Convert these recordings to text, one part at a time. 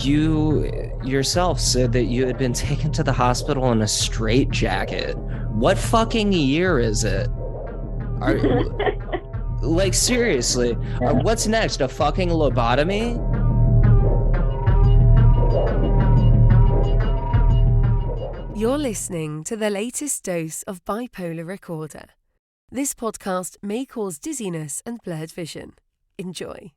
You yourself said that you had been taken to the hospital in a straitjacket. What fucking year is it? Are, like, seriously, what's next? A fucking lobotomy? You're listening to the latest dose of Bipolar Recorder. This podcast may cause dizziness and blurred vision. Enjoy.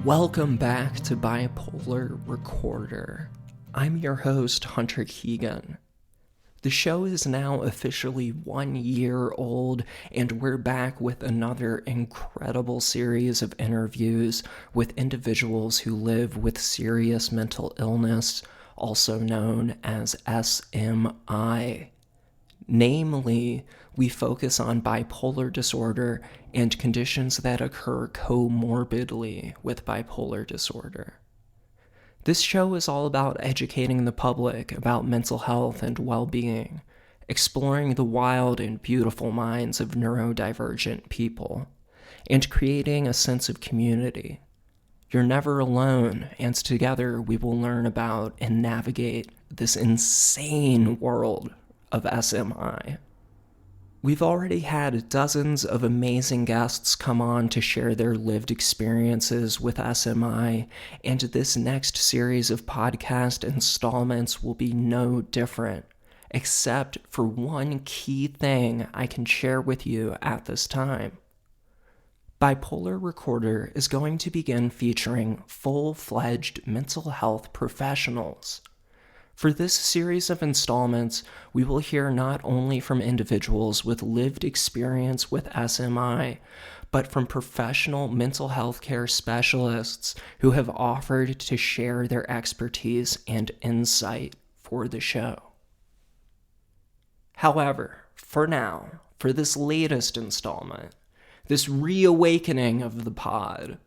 Welcome back to Bipolar Recorder. I'm your host, Hunter Keegan. The show is now officially 1 year old, and we're back with another incredible series of interviews with individuals who live with serious mental illness, also known as SMI. Namely, we focus on bipolar disorder and conditions that occur comorbidly with bipolar disorder. This show is all about educating the public about mental health and well-being, exploring the wild and beautiful minds of neurodivergent people, and creating a sense of community. You're never alone, and together we will learn about and navigate this insane world of SMI. We've already had dozens of amazing guests come on to share their lived experiences with SMI, and this next series of podcast installments will be no different, except for one key thing I can share with you at this time. Bipolar Recorder is going to begin featuring full-fledged mental health professionals. For this series of installments, we will hear not only from individuals with lived experience with SMI, but from professional mental health care specialists who have offered to share their expertise and insight for the show. However, for now, for this latest installment, this reawakening of the pod,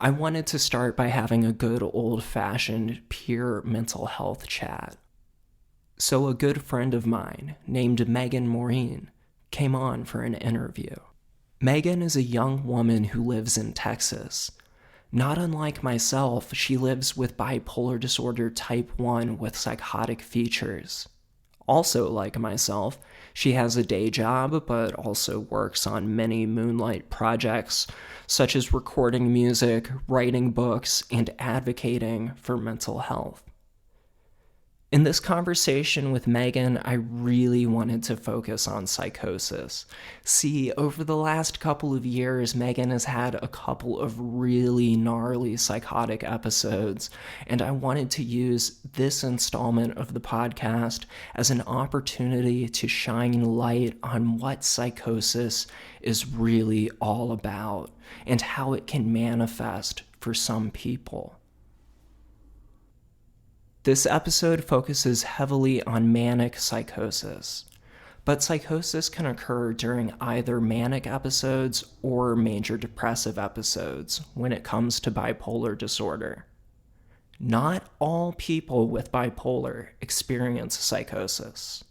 I wanted to start by having a good old-fashioned peer mental health chat. So a good friend of mine named Morin came on for an interview. Megan is a young woman who lives in Texas. Not unlike myself, she lives with bipolar disorder type 1 with psychotic features. Also like myself, she has a day job, but also works on many moonlight projects, such as recording music, writing books, and advocating for mental health. In this conversation with Megan, I really wanted to focus on psychosis. See, over the last couple of years, Megan has had a couple of really gnarly psychotic episodes, and I wanted to use this installment of the podcast as an opportunity to shine light on what psychosis is really all about and how it can manifest for some people. This episode focuses heavily on manic psychosis, but psychosis can occur during either manic episodes or major depressive episodes when it comes to bipolar disorder. Not all people with bipolar experience psychosis.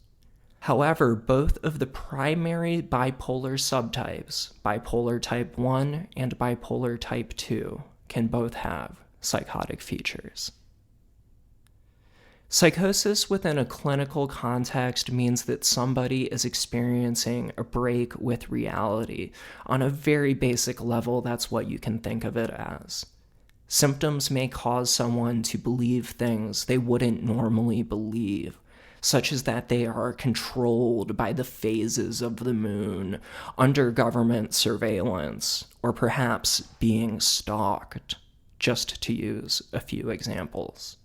However, both of the primary bipolar subtypes, bipolar type 1 and bipolar type 2, can both have psychotic features. Psychosis within a clinical context means that somebody is experiencing a break with reality. On a very basic level, that's what you can think of it as. Symptoms may cause someone to believe things they wouldn't normally believe, such as that they are controlled by the phases of the moon, under government surveillance, or perhaps being stalked, just to use a few examples.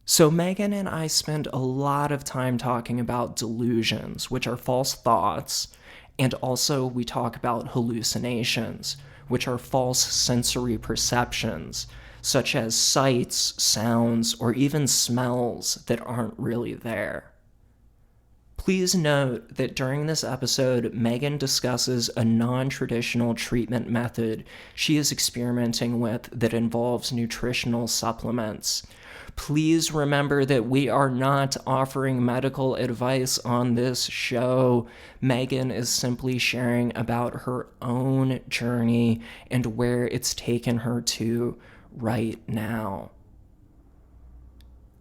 So Megan and I spend a lot of time talking about delusions, which are false thoughts, and also we talk about hallucinations, which are false sensory perceptions, such as sights, sounds, or even smells that aren't really there. Please note that during this episode, Megan discusses a non-traditional treatment method she is experimenting with that involves nutritional supplements. Please remember that we are not offering medical advice on this show. Megan is simply sharing about her own journey and where it's taken her to right now.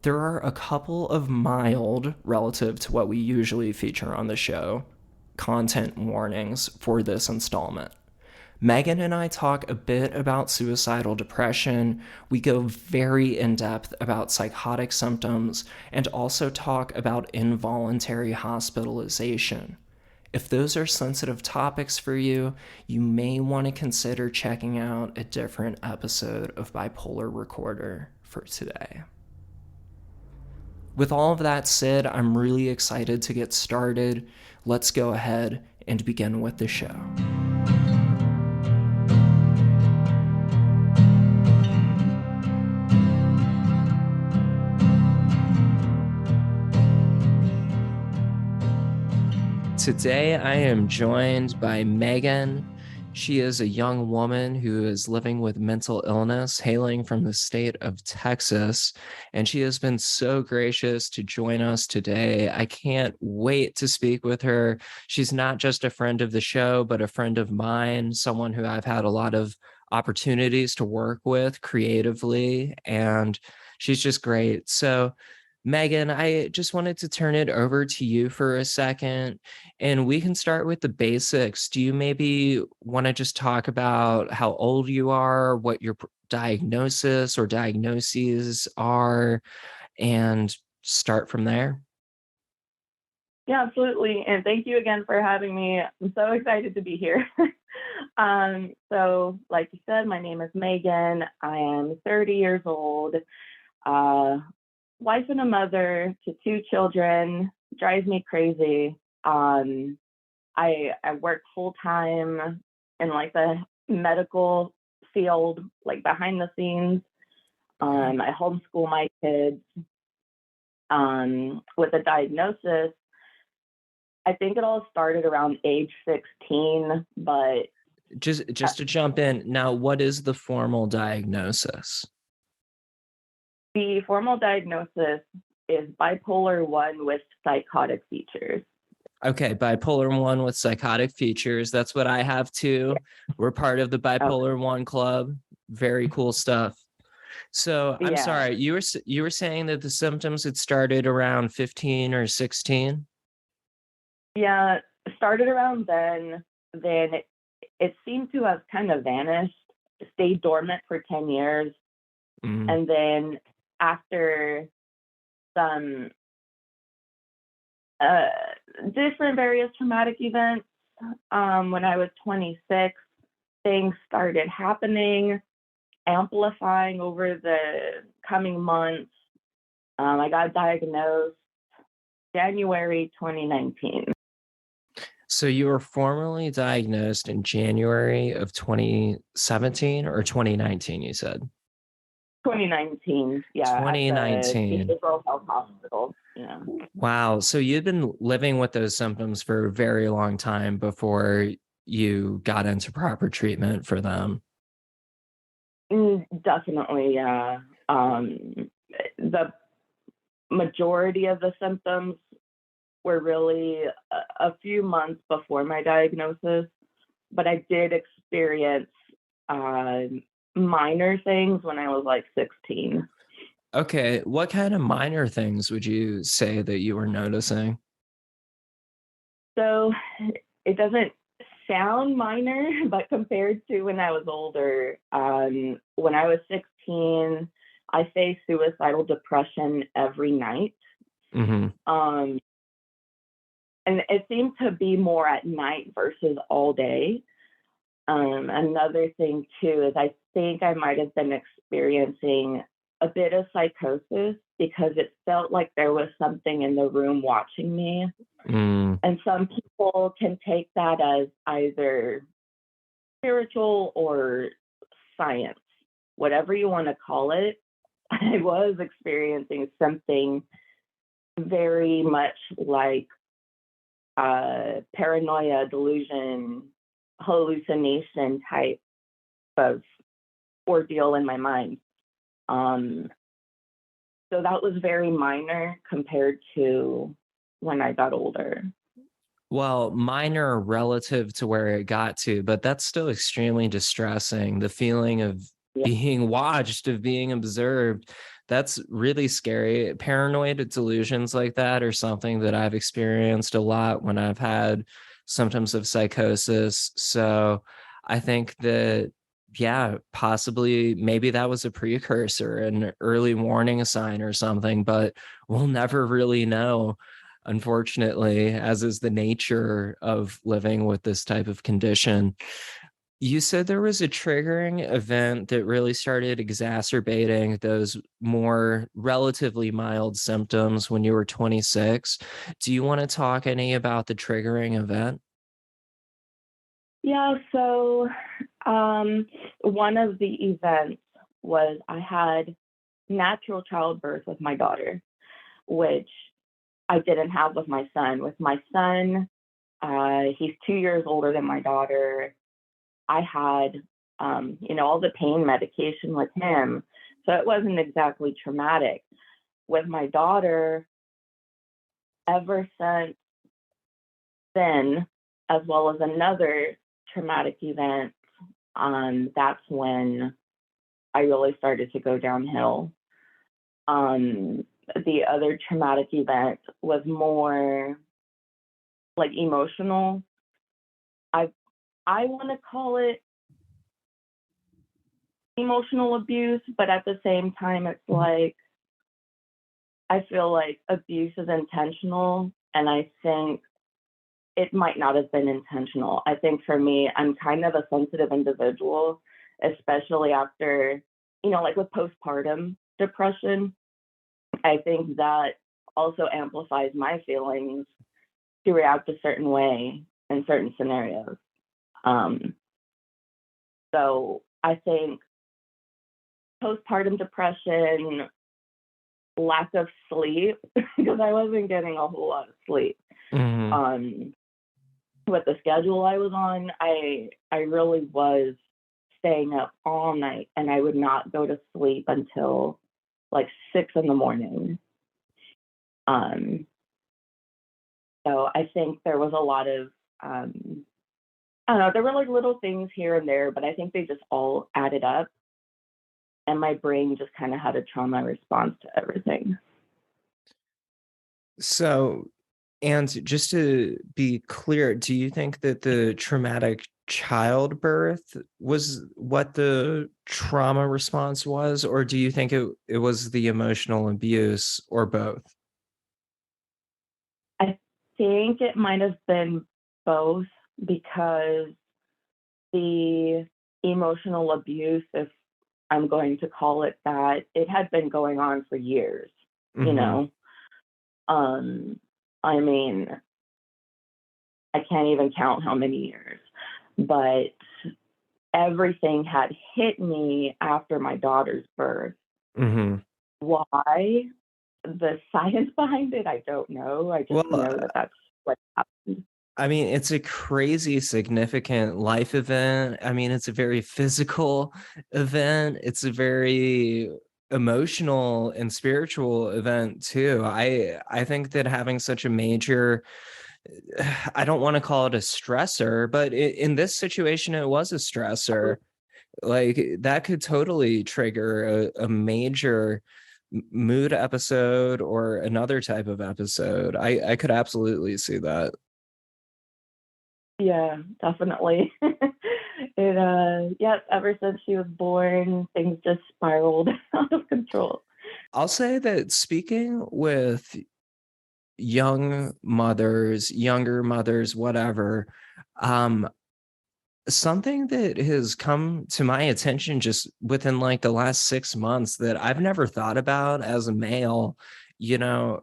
There are a couple of mild, relative to what we usually feature on the show, content warnings for this installment. Megan and I talk a bit about suicidal depression. We go very in depth about psychotic symptoms and also talk about involuntary hospitalization. If those are sensitive topics for you, you may want to consider checking out a different episode of Bipolar Recorder for today. With all of that said, I'm really excited to get started. Let's go ahead and begin with the show. Today, I am joined by Megan. She is a young woman who is living with mental illness, hailing from the state of Texas, and she has been so gracious to join us today. I can't wait to speak with her. She's not just a friend of the show, but a friend of mine, someone who I've had a lot of opportunities to work with creatively, and she's just great. So, Megan, I just wanted to turn it over to you for a second, and we can start with the basics. Do you maybe want to just talk about how old you are, what your diagnosis or diagnoses are, and start from there? Yeah, absolutely. And thank you again for having me. I'm so excited to be here. So like you said, my name is Megan. I am 30 years old. Wife and a mother to 2 children. Drives me crazy. I work full time in like the medical field, like behind the scenes. I homeschool my kids. With a diagnosis, I think it all started around age 16, but just to jump in now, what is the formal diagnosis? the formal diagnosis is bipolar 1 with psychotic features. Okay, bipolar 1 with psychotic features. That's what I have too. We're part of the bipolar 1 club. Very cool stuff. So I'm sorry, you were saying that the symptoms had started around 15 or 16? Yeah, started around then. Then it seemed to have kind of vanished, stayed dormant for 10 years. And then after some different various traumatic events, when I was 26, things started happening, amplifying over the coming months. I got diagnosed January 2019. So you were formally diagnosed in January of 2017 or 2019, you said? 2019, yeah. 2019. At the Behavioral Health Hospital, yeah. Wow. So you'd been living with those symptoms for a very long time before you got into proper treatment for them. Definitely, yeah. The majority of the symptoms were really a few months before my diagnosis, but I did experience minor things when I was like 16. Okay. What kind of minor things would you say that you were noticing? So it doesn't sound minor, but compared to when I was older, when I was 16, I faced suicidal depression every night. And it seemed to be more at night versus all day. Another thing too is I think I might have been experiencing a bit of psychosis because it felt like there was something in the room watching me. And some people can take that as either spiritual or science, whatever you want to call it. I was experiencing something very much like paranoia, delusion, hallucination type of ordeal in my mind. So that was very minor compared to when I got older. Well, minor relative to where it got to, but that's still extremely distressing. The feeling of Yeah. being watched, of being observed, that's really scary. Paranoid delusions like that are something that I've experienced a lot when I've had symptoms of psychosis. So I think that, yeah, possibly maybe that was a precursor, an early warning sign or something, but we'll never really know, unfortunately, as is the nature of living with this type of condition. You said there was a triggering event that really started exacerbating those more relatively mild symptoms when you were 26. Do you want to talk any about the triggering event? Yeah, so one of the events was I had natural childbirth with my daughter, which I didn't have with my son. With my son, he's 2 years older than my daughter. I had, all the pain medication with him, so it wasn't exactly traumatic. With my daughter, ever since then, as well as another traumatic event, that's when I really started to go downhill. The other traumatic event was more like emotional. I want to call it emotional abuse, but at the same time, it's like I feel like abuse is intentional, and I think it might not have been intentional. I think for me, I'm kind of a sensitive individual, especially after, like with postpartum depression. I think that also amplifies my feelings to react a certain way in certain scenarios. So I think postpartum depression, lack of sleep, because I wasn't getting a whole lot of sleep. Mm-hmm. With the schedule I was on, I really was staying up all night, and I would not go to sleep until like 6 a.m. So I think there was a lot of I don't know, there were like little things here and there, but I think they just all added up, and my brain just kind of had a trauma response to everything. So, and just to be clear, do you think that the traumatic childbirth was what the trauma response was, or do you think it was the emotional abuse, or both? I think it might have been both, because the emotional abuse, if I'm going to call it that, it had been going on for years, you Mm-hmm. know. I mean, I can't even count how many years, but everything had hit me after my daughter's birth. Mm-hmm. Why? The science behind it, I don't know. I just Well, know that that's what happened. I mean, it's a crazy significant life event. I mean, it's a very physical event. It's a very emotional and spiritual event too. I think that having such a major, I don't want to call it a stressor, but in this situation it was a stressor. Like that could totally trigger a major mood episode or another type of episode. I could absolutely see that. Yeah, definitely. Yep, ever since she was born, things just spiraled out of control. I'll say that speaking with young mothers, younger mothers, whatever, um, something that has come to my attention just within like the last 6 months that I've never thought about as a male, you know,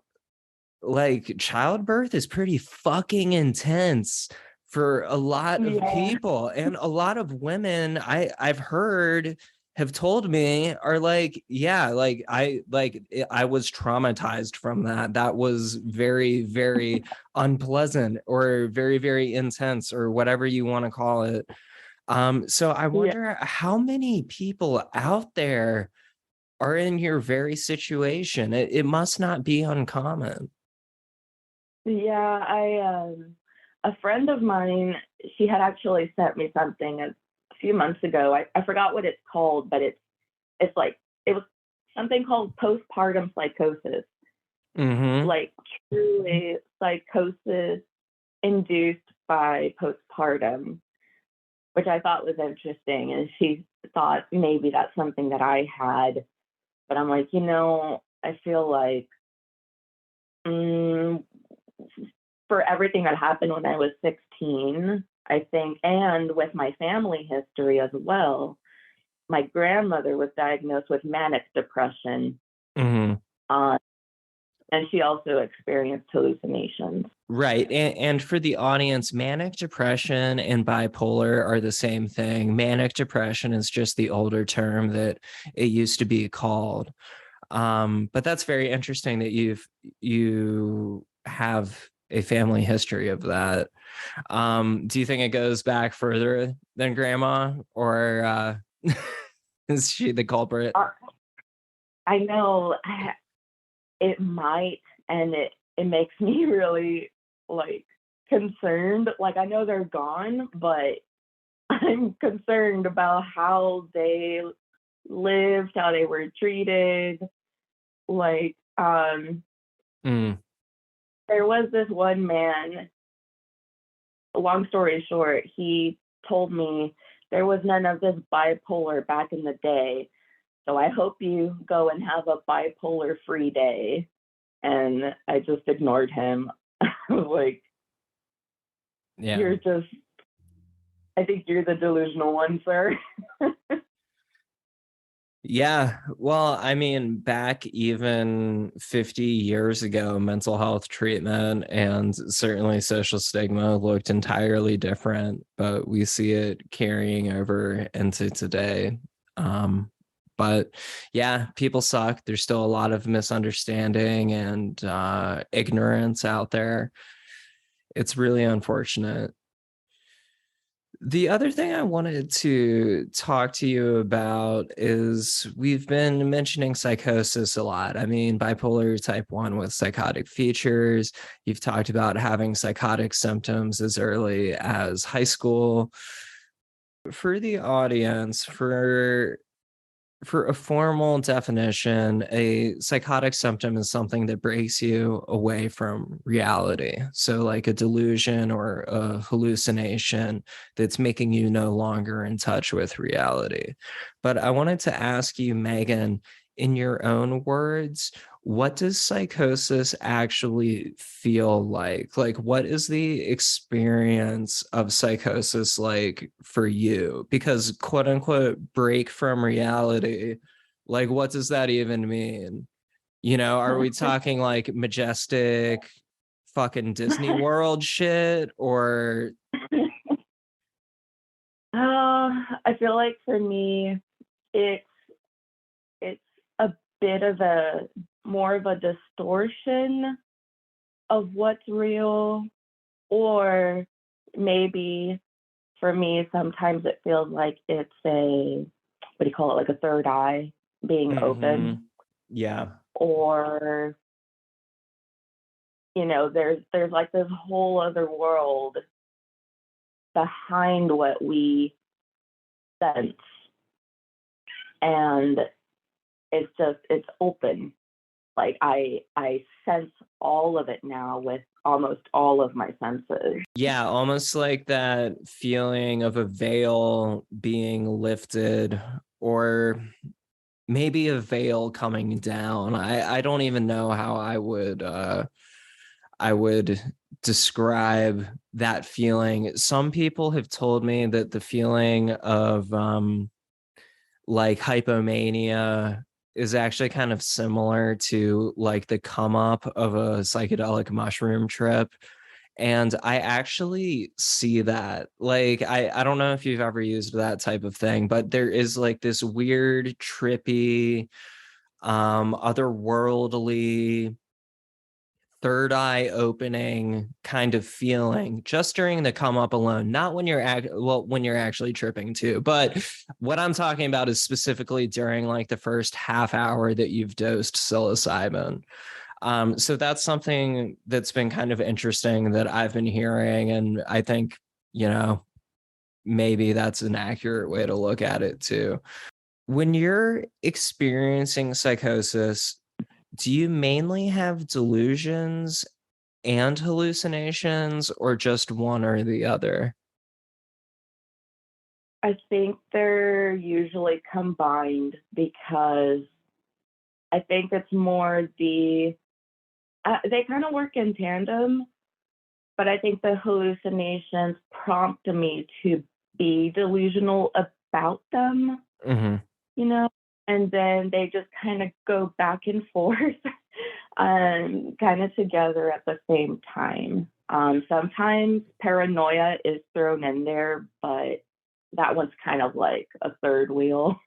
like childbirth is pretty fucking intense for a lot of Yeah. people and a lot of women. I've heard have told me are like, yeah, I was traumatized from that. That was very, very unpleasant or very, very intense or whatever you want to call it. So I Yeah. wonder how many people out there are in your very situation. It must not be uncommon. Yeah, a friend of mine, she had actually sent me something a few months ago. I forgot what it's called, but it's like it was something called postpartum psychosis. Mm-hmm. Like truly psychosis induced by postpartum, which I thought was interesting. And she thought maybe that's something that I had, but I'm like, I feel like mm, for everything that happened when I was 16, I think, and with my family history as well, my grandmother was diagnosed with manic depression, Mm-hmm. uh, and she also experienced hallucinations. Right. And for the audience, manic depression and bipolar are the same thing. Manic depression is just the older term that it used to be called. But that's very interesting that you have a family history of that. Do you think it goes back further than grandma, or is she the culprit? I know it might, and it makes me really like concerned. Like I know they're gone, but I'm concerned about how they lived, how they were treated. Like, Mm. there was this one man, long story short, he told me there was none of this bipolar back in the day. So I hope you go and have a bipolar free day. And I just ignored him. I was like, Yeah. you're just, I think you're the delusional one, sir. Yeah. Well, I mean, back even 50 years ago, mental health treatment and certainly social stigma looked entirely different, but we see it carrying over into today. But yeah, people suck. There's still a lot of misunderstanding and ignorance out there. It's really unfortunate. The other thing I wanted to talk to you about is we've been mentioning psychosis a lot. I mean, bipolar type 1 with psychotic features. You've talked about having psychotic symptoms as early as high school. For the audience, for a formal definition, a psychotic symptom is something that breaks you away from reality. So, like a delusion or a hallucination that's making you no longer in touch with reality. But I wanted to ask you, Megan, in your own words, what does psychosis actually feel like? Like, what is the experience of psychosis like for you? Because, quote unquote, break from reality, like, what does that even mean? Are we talking like majestic fucking Disney World shit or? I feel like for me, it's it's a bit of a more of a distortion of what's real, or maybe for me, sometimes it feels like it's a what do you call it, like a third eye being Mhm. open, Yeah. or there's like this whole other world behind what we sense, and it's open. Like I sense all of it now with almost all of my senses. Yeah, almost like that feeling of a veil being lifted, or maybe a veil coming down. I don't even know how I would describe that feeling. Some people have told me that the feeling of like hypomania is actually kind of similar to like the come up of a psychedelic mushroom trip. And I actually see that. Like, I don't know if you've ever used that type of thing, but there is like this weird, trippy, otherworldly, third eye opening kind of feeling just during the come up alone, not when when you're actually tripping too, but what I'm talking about is specifically during like the first half hour that you've dosed psilocybin. So that's something that's been kind of interesting that I've been hearing, and I think, you know, maybe that's an accurate way to look at it too. When you're experiencing psychosis, do you mainly have delusions and hallucinations, or just one or the other? I think they're usually combined because I think it's more they kind of work in tandem, but I think the hallucinations prompt me to be delusional about them, Mm-hmm. you know, and then they just kind of go back and forth, kind of together at the same time. Sometimes paranoia is thrown in there, but that one's kind of like a third wheel.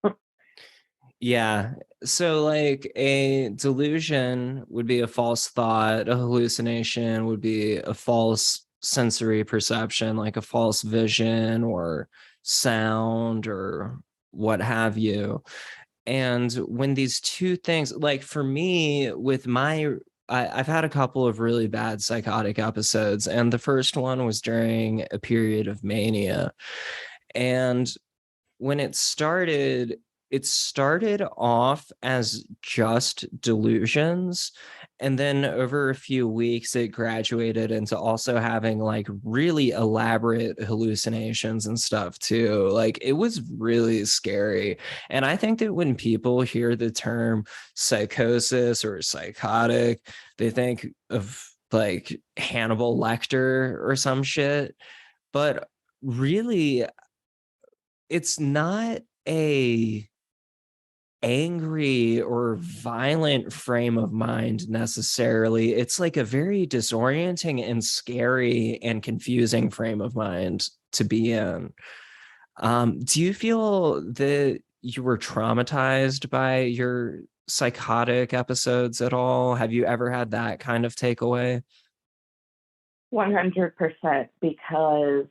Yeah. So, like, a delusion would be a false thought, a hallucination would be a false sensory perception, like a false vision or sound or what have you. And when these two things, like for me, with I've had a couple of really bad psychotic episodes, and the first one was during a period of mania. And when it started off as just delusions. And then over a few weeks, it graduated into also having like really elaborate hallucinations and stuff too. Like it was really scary. And I think that when people hear the term psychosis or psychotic, they think of like Hannibal Lecter or some shit. But really, it's not a angry or violent frame of mind necessarily. It's like a very disorienting and scary and confusing frame of mind to be in. Do you feel that you were traumatized by your psychotic episodes at all? Have you ever had that kind of takeaway? 100% because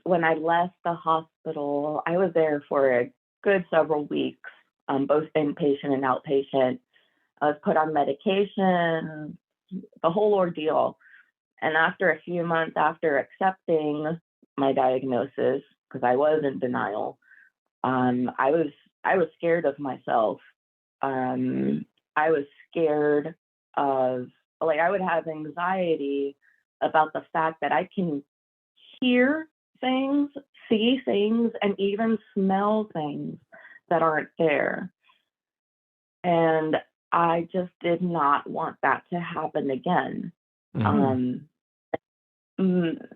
when I left the hospital, I was there for a good several weeks, both inpatient and outpatient. I was put on medication, the whole ordeal. And after a few months after accepting my diagnosis, because I was in denial, I was scared of myself. I was scared of, like, I would have anxiety about the fact that I can hear things, see things, and even smell things that aren't there. And I just did not want that to happen again. Mhm. Um,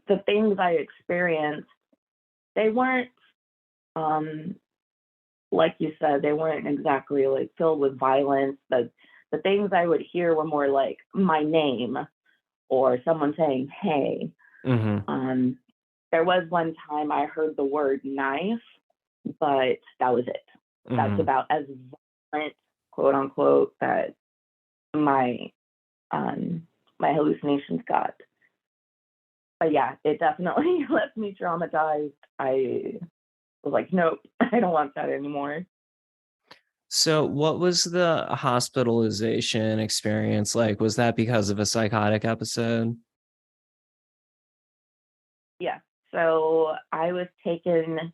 the things I experienced, they weren't, um, like you said, they weren't exactly like filled with violence. The things I would hear were more like my name or someone saying, hey. Mhm. Um, there was one time I heard the word knife, but that was it. That's Mhm. about as violent, quote unquote, that my my hallucinations got. But yeah, it definitely left me traumatized. I was like, nope, I don't want that anymore. So, what was the hospitalization experience like? Was that because of a psychotic episode? Yeah. So I was taken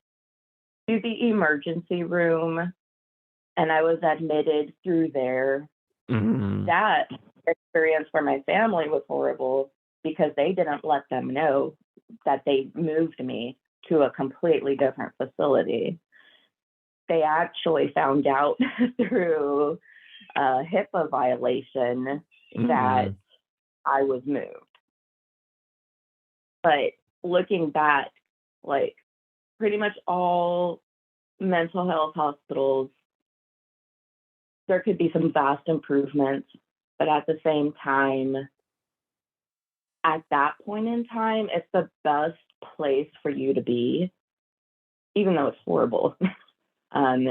to the emergency room and I was admitted through there. Mhm. That experience for my family was horrible because they didn't let them know that they moved me to a completely different facility. They actually found out through a HIPAA violation that Mhm. I was moved. But looking back, like pretty much all mental health hospitals, there could be some vast improvements, but at the same time, at that point in time, it's the best place for you to be, even though it's horrible. um,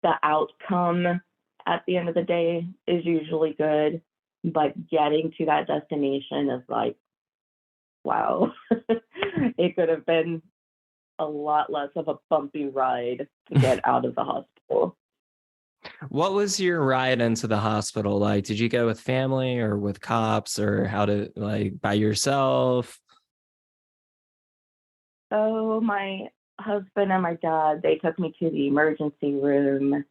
the outcome at the end of the day is usually good, but getting to that destination is like, wow, it could have been a lot less of a bumpy ride to get out of the hospital. What was your ride into the hospital like? Did you go with family or with cops, or how to, like, by yourself? So my husband and my dad, they took me to the emergency room.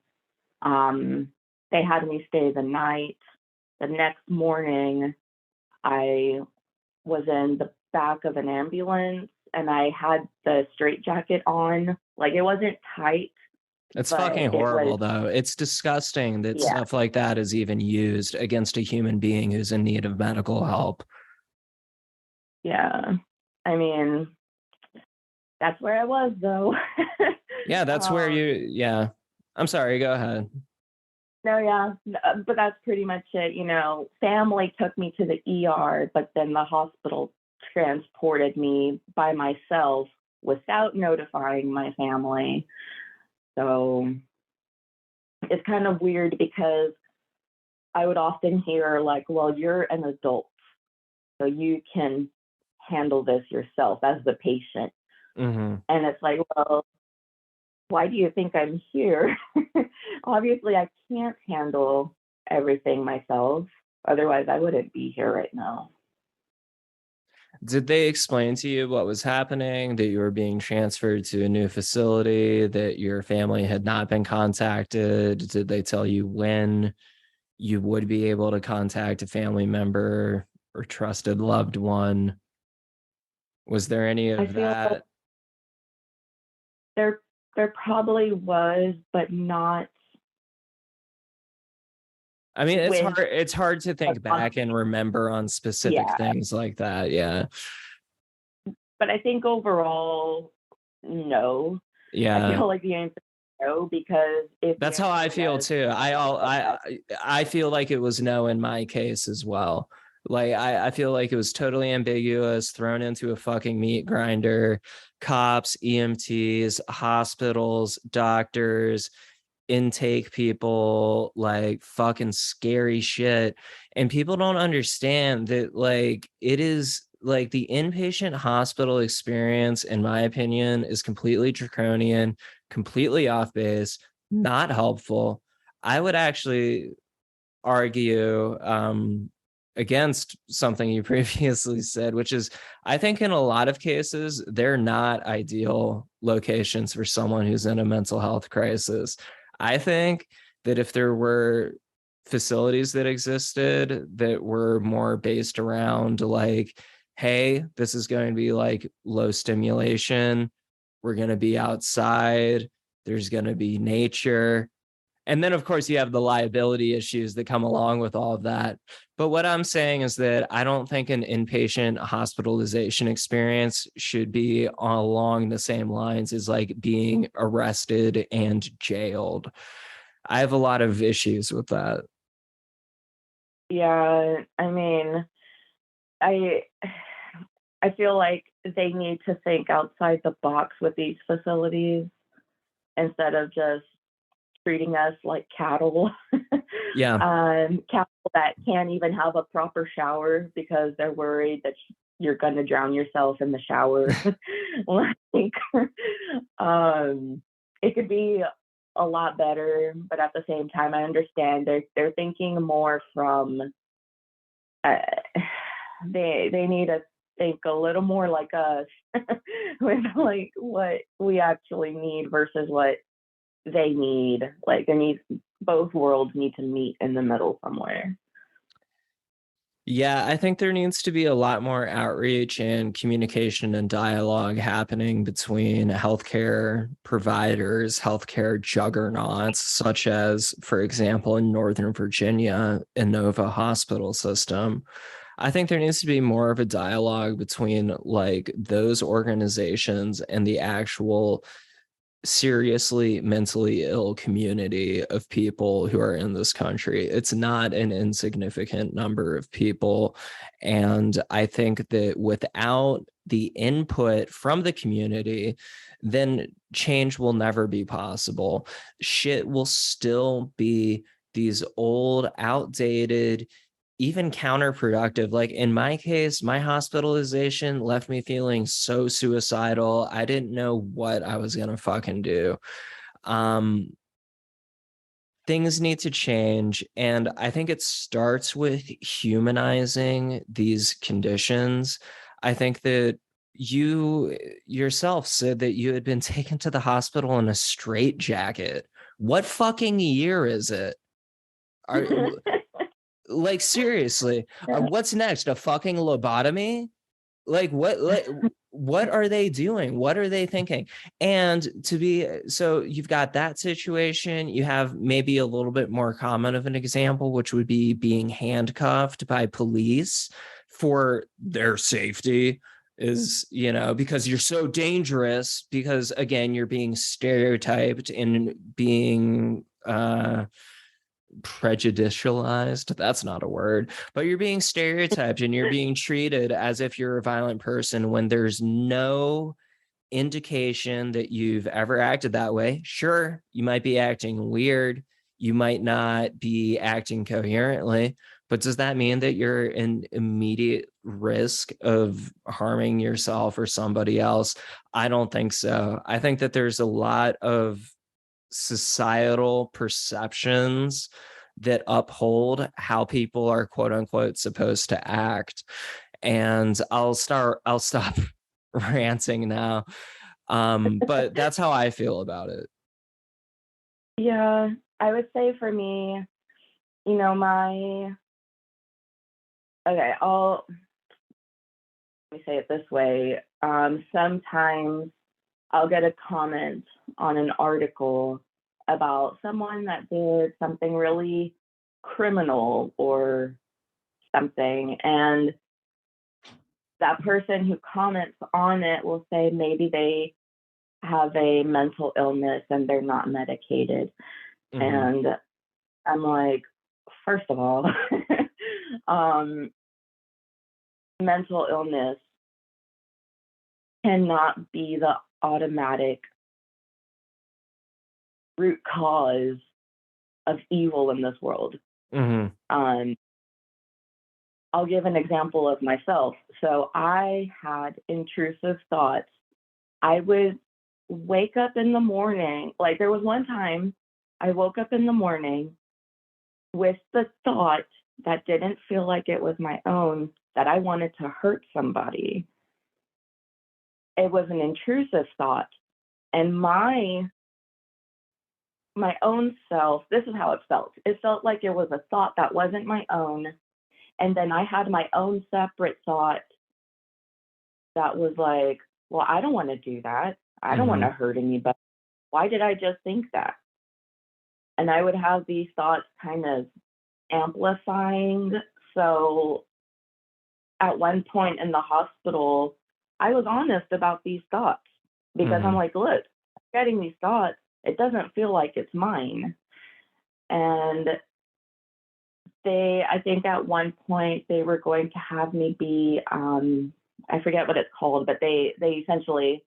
They had me stay the night. The next morning, I was in the back of an ambulance and I had the straitjacket on. Like, it wasn't tight, It's but fucking it horrible, was, though. It's disgusting that yeah, stuff like that is even used against a human being who's in need of medical help. yeah. I mean, that's where I was, though. Yeah, that's where um, yeah. I'm sorry, go ahead. no, yeah, but that's pretty much it. Family took me to the ER, but then the hospital transported me by myself without notifying my family. So it's kind of weird because I would often hear, like, well, you're an adult, so you can handle this yourself as the patient. Mm-hmm. And it's like, well, why do you think I'm here? Obviously, I can't handle everything myself. Otherwise, I wouldn't be here right now. Did they explain to you what was happening, that you were being transferred to a new facility, that your family had not been contacted? Did they tell you when you would be able to contact a family member or trusted loved one? Was there any I of feel like that? there there probably was, but not I mean, with it's hard to a think back and remember on specific yeah. things like that. Yeah. But I think overall, no. I Yeah. feel like the answer is no, because if the That's how I answer is feel yes, too. okay. I feel like it was no in my case as well. Like I feel like it was totally ambiguous, thrown into a fucking meat grinder. Cops, EMTs, hospitals, doctors, intake people, like fucking scary shit. And people don't understand that, like, it is like the inpatient hospital experience, in my opinion, is completely draconian, completely off base, not helpful. I would actually argue against something you previously said, which is, I think in a lot of cases, they're not ideal locations for someone who's in a mental health crisis. I think that if there were facilities that existed that were more based around, like, hey, this is going to be like low stimulation, we're going to be outside, there's going to be nature, and then, of course, you have the liability issues that come along with all of that. But what I'm saying is that I don't think an inpatient hospitalization experience should be along the same lines as like being arrested and jailed. I have a lot of issues with that. Yeah, I mean, I I feel like they need to think outside the box with these facilities instead of just treating us like cattle. Yeah. Cattle that can't even have a proper shower because they're worried that you're going to drown yourself in the shower. Like, it could be a lot better, but at the same time, I understand they're thinking more from uh, they need to think a little more like us with like what we actually need versus what they need. Like, they need, both worlds need to meet in the middle somewhere. Yeah, I think there needs to be a lot more outreach and communication and dialogue happening between healthcare providers, healthcare juggernauts, such as, for example, in Northern Virginia, Inova Hospital System. I think there needs to be more of a dialogue between like those organizations and the actual seriously mentally ill community of people who are in this country. It's not an insignificant number of people. And I think that without the input from the community, then change will never be possible. Shit will still be these old, outdated, even counterproductive. Like in my case, my hospitalization left me feeling so suicidal. I didn't know what I was going to fucking do. Um, Things need to change. And I think it starts with humanizing these conditions. I think that you yourself said that you had been taken to the hospital in a straitjacket. What fucking year is it? Are like seriously, what's next? A fucking lobotomy? Like what are they doing? What are they thinking? And to be so you've got that situation, you have maybe a little bit more common of an example, which would be being handcuffed by police for their safety, is, you know, because you're so dangerous, because again, you're being stereotyped and being prejudicialized, that's not a word, but you're being stereotyped and you're being treated as if you're a violent person when there's no indication that you've ever acted that way. Sure, you might be acting weird, you might not be acting coherently, but does that mean that you're in immediate risk of harming yourself or somebody else? I don't think so. I think that there's a lot of societal perceptions that uphold how people are quote unquote supposed to act. And I'll stop ranting now. But that's how I feel about it. Yeah, I would say for me, you know, let me say it this way. Sometimes I'll get a comment on an article about someone that did something really criminal or something, and that person who comments on it will say maybe they have a mental illness and they're not medicated. Mm-hmm. And I'm like, first of all, mental illness cannot be the automatic root cause of evil in this world. Mm-hmm. I'll give an example of myself. So I had intrusive thoughts. I would wake up in the morning. Like there was one time I woke up in the morning with the thought that didn't feel like it was my own, that I wanted to hurt somebody. It was an intrusive thought. And my own self, this is how it felt. It felt like it was a thought that wasn't my own. And then I had my own separate thought that was like, well, I don't want to do that. I don't want to hurt anybody. Why did I just think that? And I would have these thoughts kind of amplifying. So at one point in the hospital, I was honest about these thoughts because I'm like, look, I'm getting these thoughts. It doesn't feel like it's mine. And I think at one point they were going to have me be, I forget what it's called, but they essentially,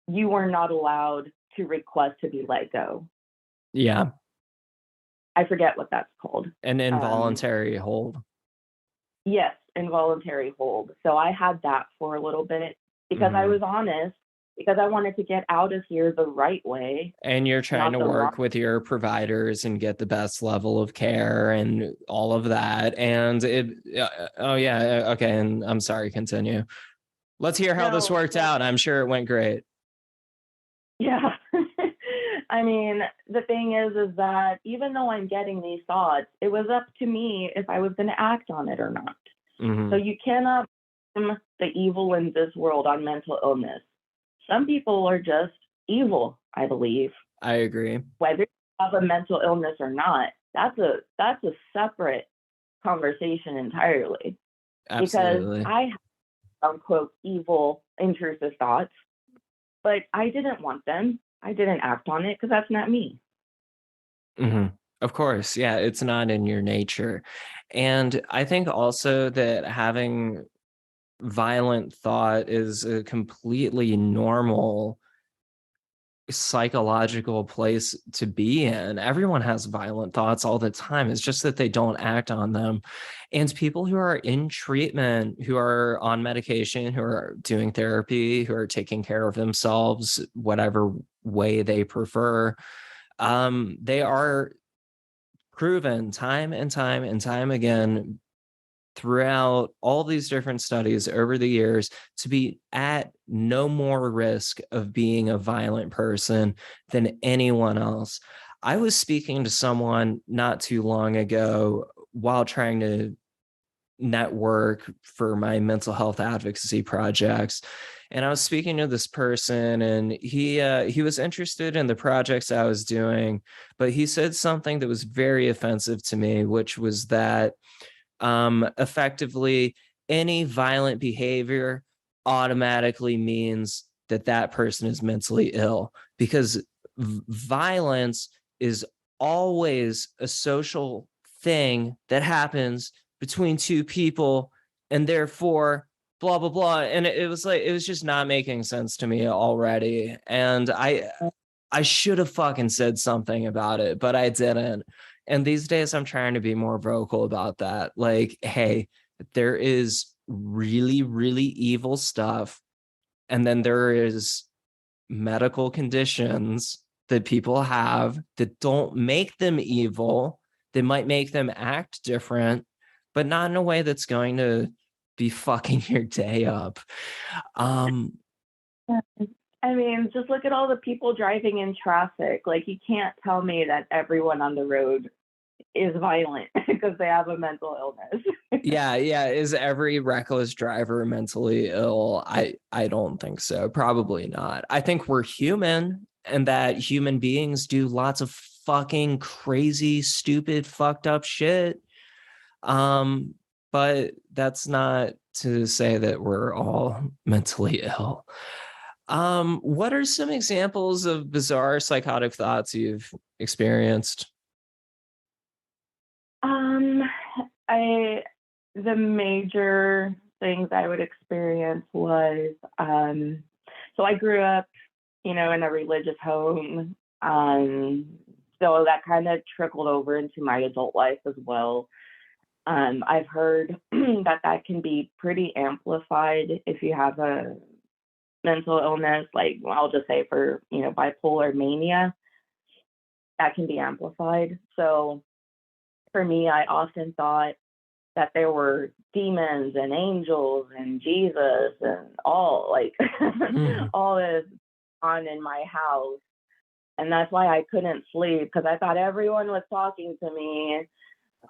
you were not allowed to request to be let go. Yeah. I forget what that's called. An involuntary hold. Yes, involuntary hold. So I had that for a little bit because I was honest, because I wanted to get out of here the right way. And you're trying to work with your providers and get the best level of care and all of that. And okay. And I'm sorry, continue. Let's hear how this worked out. I'm sure it went great. Yeah. I mean, the thing is that even though I'm getting these thoughts, it was up to me if I was going to act on it or not. So you cannot blame the evil in this world on mental illness. Some people are just evil, I believe. I agree. Whether you have a mental illness or not, that's a separate conversation entirely. Absolutely. Because I have, unquote, evil, intrusive thoughts, but I didn't want them. I didn't act on it because that's not me. Hmm. Of course. Yeah. It's not in your nature. And I think also that having violent thought is a completely normal psychological place to be in. Everyone has violent thoughts all the time. It's just that they don't act on them. And people who are in treatment, who are on medication, who are doing therapy, who are taking care of themselves, whatever way they prefer, they are proven time and time and time again throughout all these different studies over the years to be at no more risk of being a violent person than anyone else. I was speaking to someone not too long ago while trying to network for my mental health advocacy projects, and I was speaking to this person, and he was interested in the projects I was doing, but he said something that was very offensive to me, which was that effectively any violent behavior automatically means that that person is mentally ill, because violence is always a social thing that happens between two people, and therefore blah blah blah. And it was like, it was just not making sense to me already, and I should have fucking said something about it, but I didn't. And these days I'm trying to be more vocal about that. Like, hey, there is really, really evil stuff. And then there is medical conditions that people have that don't make them evil. They might make them act different, but not in a way that's going to be fucking your day up. Um, I mean, just look at all the people driving in traffic. Like, you can't tell me that everyone on the road is violent because they have a mental illness. yeah. Is every reckless driver mentally ill? I don't think so. Probably not. I think we're human, and that human beings do lots of fucking crazy, stupid, fucked up shit. Um, but that's not to say that we're all mentally ill. What are some examples of bizarre psychotic thoughts you've experienced? Um, I the major things I would experience was so I grew up, in a religious home. So that kind of trickled over into my adult life as well. I've heard that can be pretty amplified if you have a mental illness, like, well, I'll just say for, bipolar mania, that can be amplified. So for me, I often thought that there were demons and angels and Jesus and all, like, Mm. all this on in my house. And that's why I couldn't sleep, because I thought everyone was talking to me,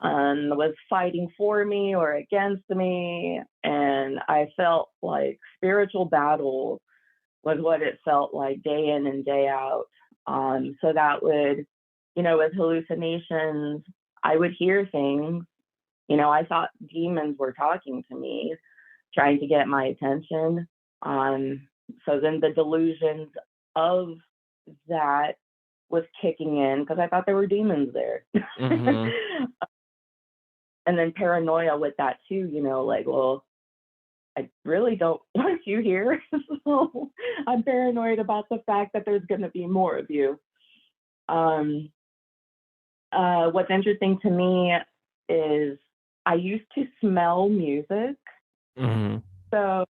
was fighting for me or against me. And I felt like spiritual battle was what it felt like day in and day out. So that would, with hallucinations, I would hear things. I thought demons were talking to me, trying to get my attention. So then the delusions of that was kicking in because I thought there were demons there. Mm-hmm. And then paranoia with that too, like, well, I really don't want you here. So I'm paranoid about the fact that there's going to be more of you. What's interesting to me is I used to smell music. Mm-hmm. So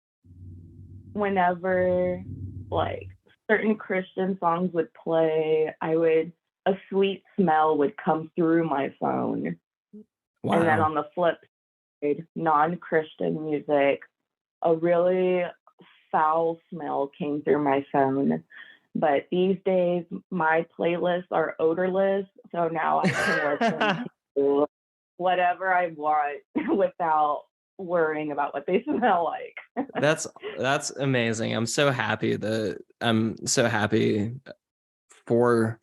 whenever like certain Christian songs would play, a sweet smell would come through my phone. Wow. And then on the flip side, non-Christian music, a really foul smell came through my phone. But these days, my playlists are odorless, so now I can listen to whatever I want without worrying about what they smell like. That's amazing. I'm so happy for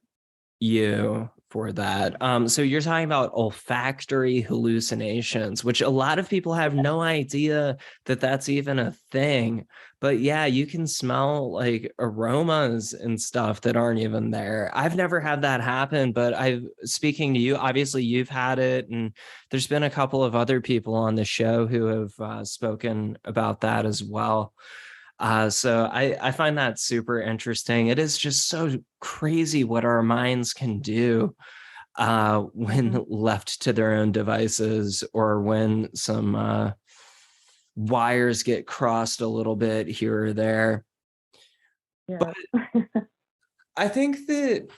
you, for that. So you're talking about olfactory hallucinations, which a lot of people have no idea that that's even a thing. But yeah, you can smell like aromas and stuff that aren't even there. I've never had that happen, but speaking to you, obviously you've had it, and there's been a couple of other people on the show who have spoken about that as well. So I find that super interesting. It is just so crazy what our minds can do when left to their own devices, or when some wires get crossed a little bit here or there. Yeah. But I think that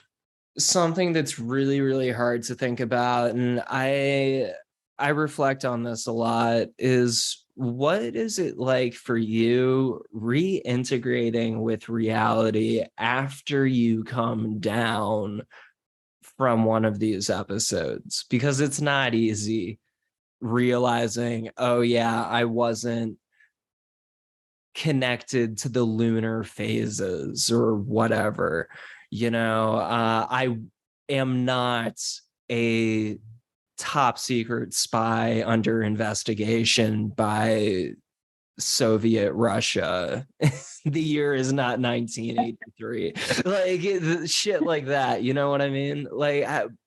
something that's really, really hard to think about, and I reflect on this a lot, is what is it like for you reintegrating with reality after you come down from one of these episodes? Because it's not easy realizing, oh yeah, I wasn't connected to the lunar phases or whatever. I am not a top secret spy under investigation by Soviet Russia. The year is not 1983. Like shit like that. You know what I mean?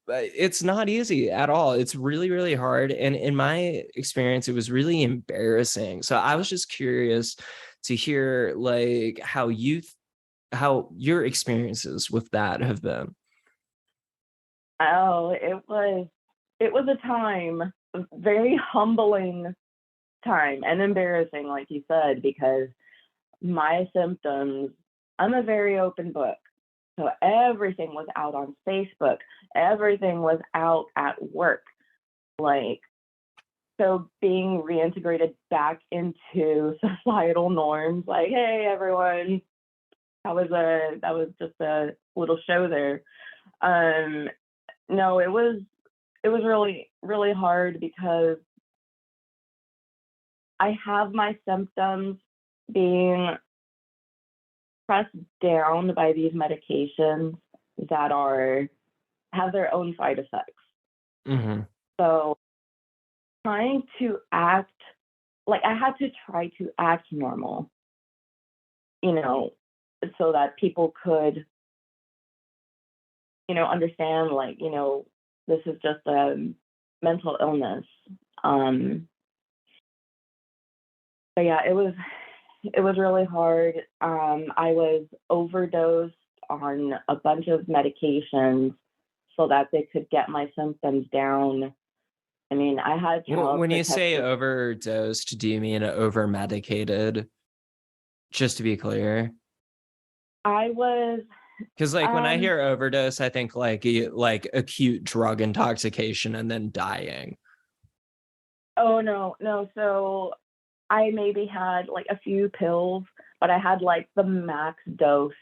It's not easy at all. It's really, really hard. And in my experience, it was really embarrassing. So I was just curious to hear like how your experiences with that have been. Oh, it was a time, a very humbling time and embarrassing, like you said, because my symptoms, I'm a very open book. So everything was out on Facebook, everything was out at work. Like, so being reintegrated back into societal norms, like, hey everyone, that was just a little show there. No, it was really, really hard because I have my symptoms being pressed down by these medications that have their own side effects. Mm-hmm. So trying to act like I had to try to act normal, you know, so that people could, understand, like, this is just a mental illness. But yeah, it was really hard. I was overdosed on a bunch of medications so that they could get my symptoms down. I mean, I had child When you say protective. overdosed, do you mean over medicated? Just to be clear. I was, Because like when I um, hear overdose, I think like acute drug intoxication and then dying. oh no, no. So I maybe had like a few pills, but I had like the max dose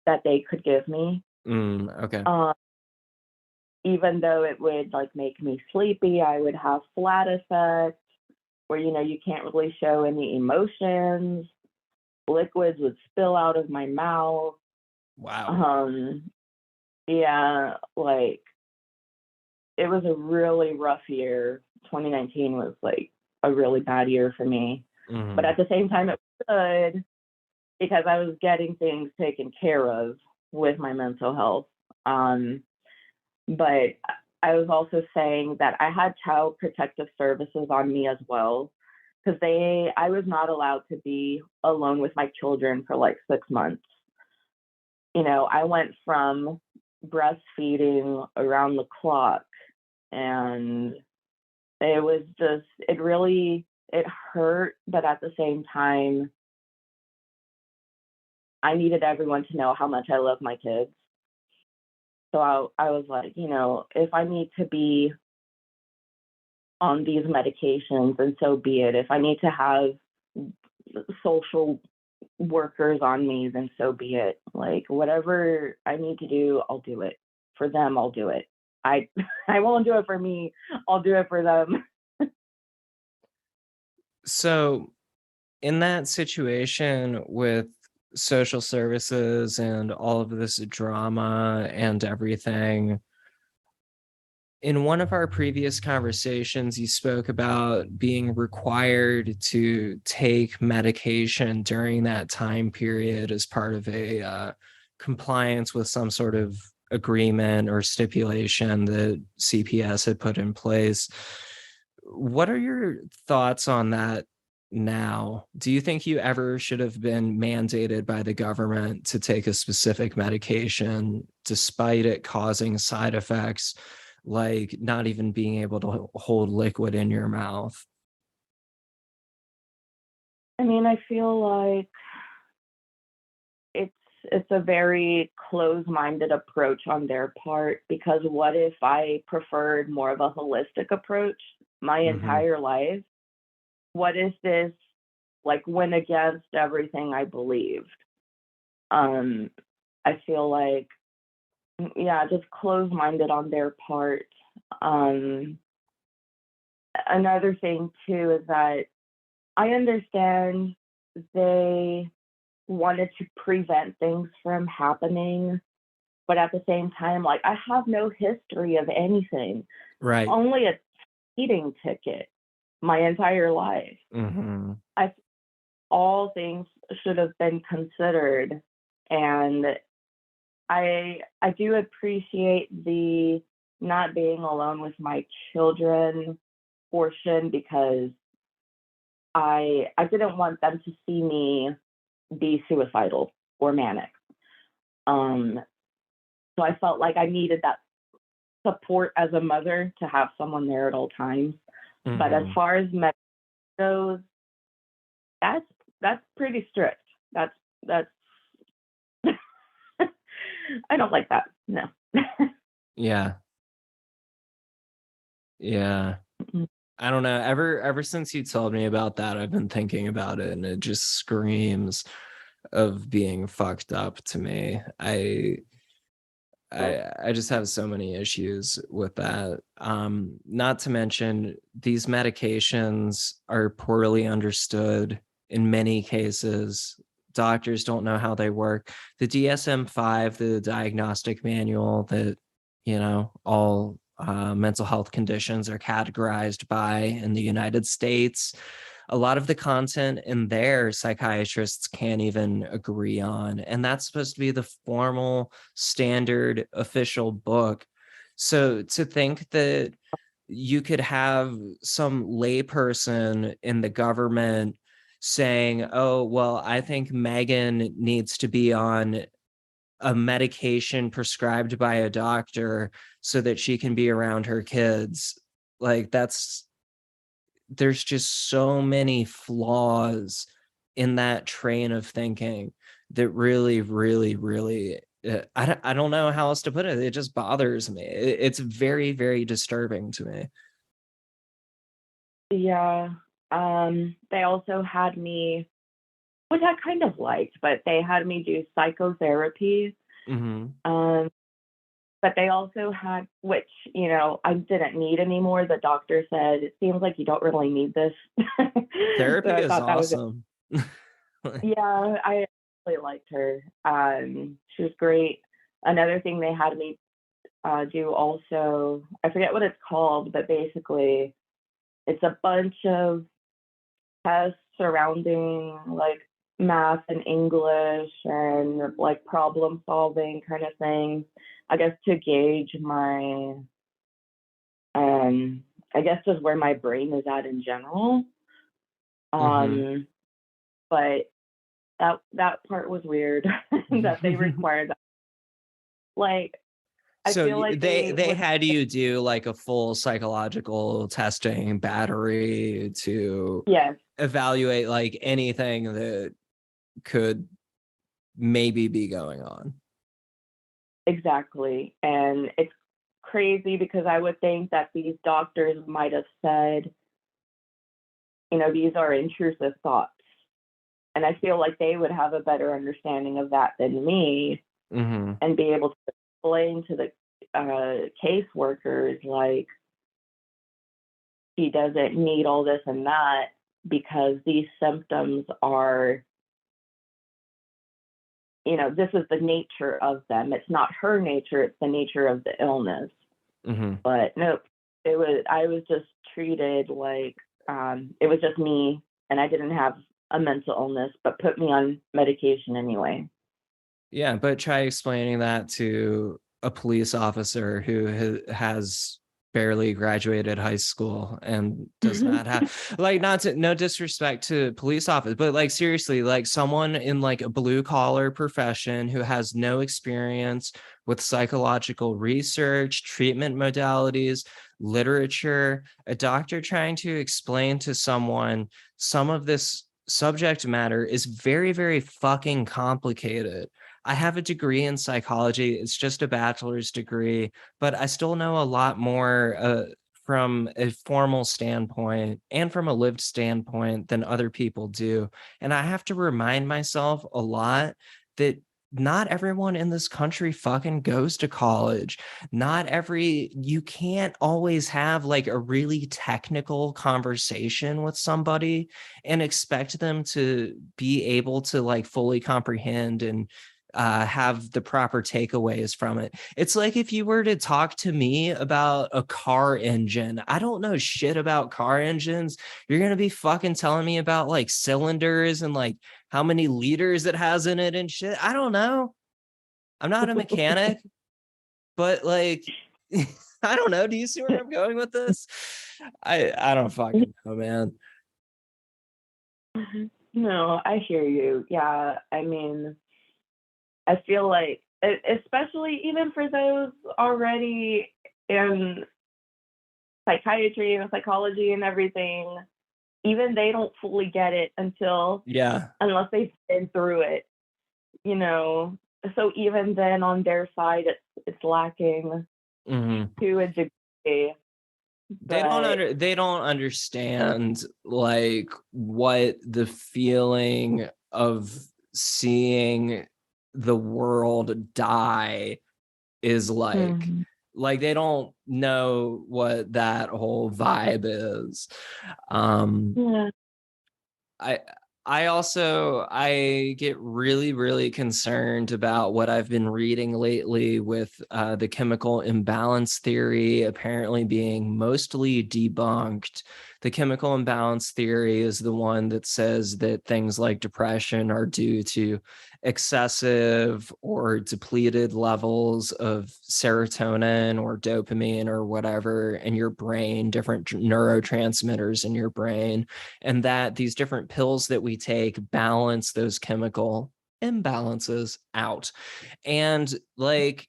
that they could give me. Okay. Um, Even though it would like make me sleepy, I would have flat effects where, you can't really show any emotions. Liquids would spill out of my mouth. Wow. Um, yeah, like it was a really rough year. 2019 was like a really bad year for me. But Mm-hmm. at the same time, it was good because I was getting things taken care of with my mental health. But I was also saying that I had child protective services on me as well because I was not allowed to be alone with my children for like 6 months. I went from breastfeeding around the clock, and it hurt, but at the same time, I needed everyone to know how much I love my kids. So I was like, if I need to be on these medications, and so be it. If I need to have social workers on me, then so be it. Like whatever I need to do, I'll do it. For them, I'll do it. I I won't do it for me. I'll do it for them. So in that situation with social services and all of this drama and everything, In one of our previous conversations, you spoke about being required to take medication during that time period as part of a compliance with some sort of agreement or stipulation that CPS had put in place. What are your thoughts on that now? Do you think you ever should have been mandated by the government to take a specific medication despite it causing side effects, like not even being able to hold liquid in your mouth? I mean, I feel like it's it's a very close-minded approach on their part, because what if I preferred more of a holistic approach my Mm-hmm. entire life? What if this like went against everything I believed? Um, I feel like, yeah, just close-minded on their part. Um, Another thing too is that I understand they wanted to prevent things from happening, but at the same time, like, I have no history of anything, Right. only a speeding ticket my entire life. Mm-hmm. I All things should have been considered, and I do appreciate the not being alone with my children portion, because I didn't want them to see me be suicidal or manic. Um, so I felt like I needed that support as a mother, to have someone there at all times. But as Mm-hmm. far as med goes, that's that's pretty strict. That's I don't like that. No. Yeah. Yeah. I don't know. Ever since you told me about that, I've been thinking about it, and it just screams of being fucked up to me. I just have so many issues with that. Not to mention these medications are poorly understood in many cases. Doctors don't know how they work. The DSM-5, the diagnostic manual that, all mental health conditions are categorized by in the United States, a lot of the content in there psychiatrists can't even agree on, and that's supposed to be the formal standard official book. So to think that you could have some layperson in the government saying, oh, well, I think Megan needs to be on a medication prescribed by a doctor so that she can be around her kids, like there's just so many flaws in that train of thinking that really, really, really, I don't know how else to put it. It just bothers me. It's very, very disturbing to me. Yeah. They also had me, which I kind of liked, but they had me do psychotherapy. Hmm. Um, but they also had, which, I didn't need anymore. The doctor said, it seems like you don't really need this. So Therapy I is thought that was it. awesome. Yeah, I really liked her. She was great. Another thing they had me do also, I forget what it's called, but basically it's a bunch of tests surrounding like math and English and like problem solving kind of thing. I guess to gauge my, I guess just where my brain is at in general. Hmm. Um, but that part was weird that they required that. Like, I So feel like they had you do like a full psychological testing battery to yes, evaluate like anything that could maybe be going on. exactly. And it's crazy because I would think that these doctors might have said, these are intrusive thoughts. And I feel like they would have a better understanding of that than me, Hmm. and be able to explain to the caseworkers, like, he doesn't need all this and that, because these symptoms are, this is the nature of them. It's not her nature, it's the nature of the illness. Mm-hmm. But nope, I was just treated like it was just me, and I didn't have a mental illness, but put me on medication anyway. Yeah, but try explaining that to a police officer who has barely graduated high school and does not have, like, not to, no disrespect to police officers, but like seriously, like someone in like a blue collar profession who has no experience with psychological research, treatment modalities, literature, a doctor trying to explain to someone some of this subject matter is very, very fucking complicated. I have a degree in psychology. It's just a bachelor's degree, but I still know a lot more from a formal standpoint and from a lived standpoint than other people do. And I have to remind myself a lot that not everyone in this country fucking goes to college. You can't always have like a really technical conversation with somebody and expect them to be able to like fully comprehend and have the proper takeaways from it. It's like if you were to talk to me about a car engine, I don't know shit about car engines. You're going to be fucking telling me about like cylinders and like how many liters it has in it and shit. I don't know. I'm not a mechanic, but like, I don't know. Do you see where I'm going with this? I don't fucking know, man. No, I hear you. Yeah, I mean, I feel like, especially even for those already in psychiatry and psychology and everything, even they don't fully get it unless they've been through it, you know. So even then, on their side, it's lacking to a degree. They don't understand like what the feeling of seeing the world die is like. Like they don't know what that whole vibe is. I get really, really concerned about what I've been reading lately with the chemical imbalance theory apparently being mostly debunked. The chemical imbalance theory is the one that says that things like depression are due to excessive or depleted levels of serotonin or dopamine or whatever in your brain, different neurotransmitters in your brain, and that these different pills that we take balance those chemical imbalances out. And like,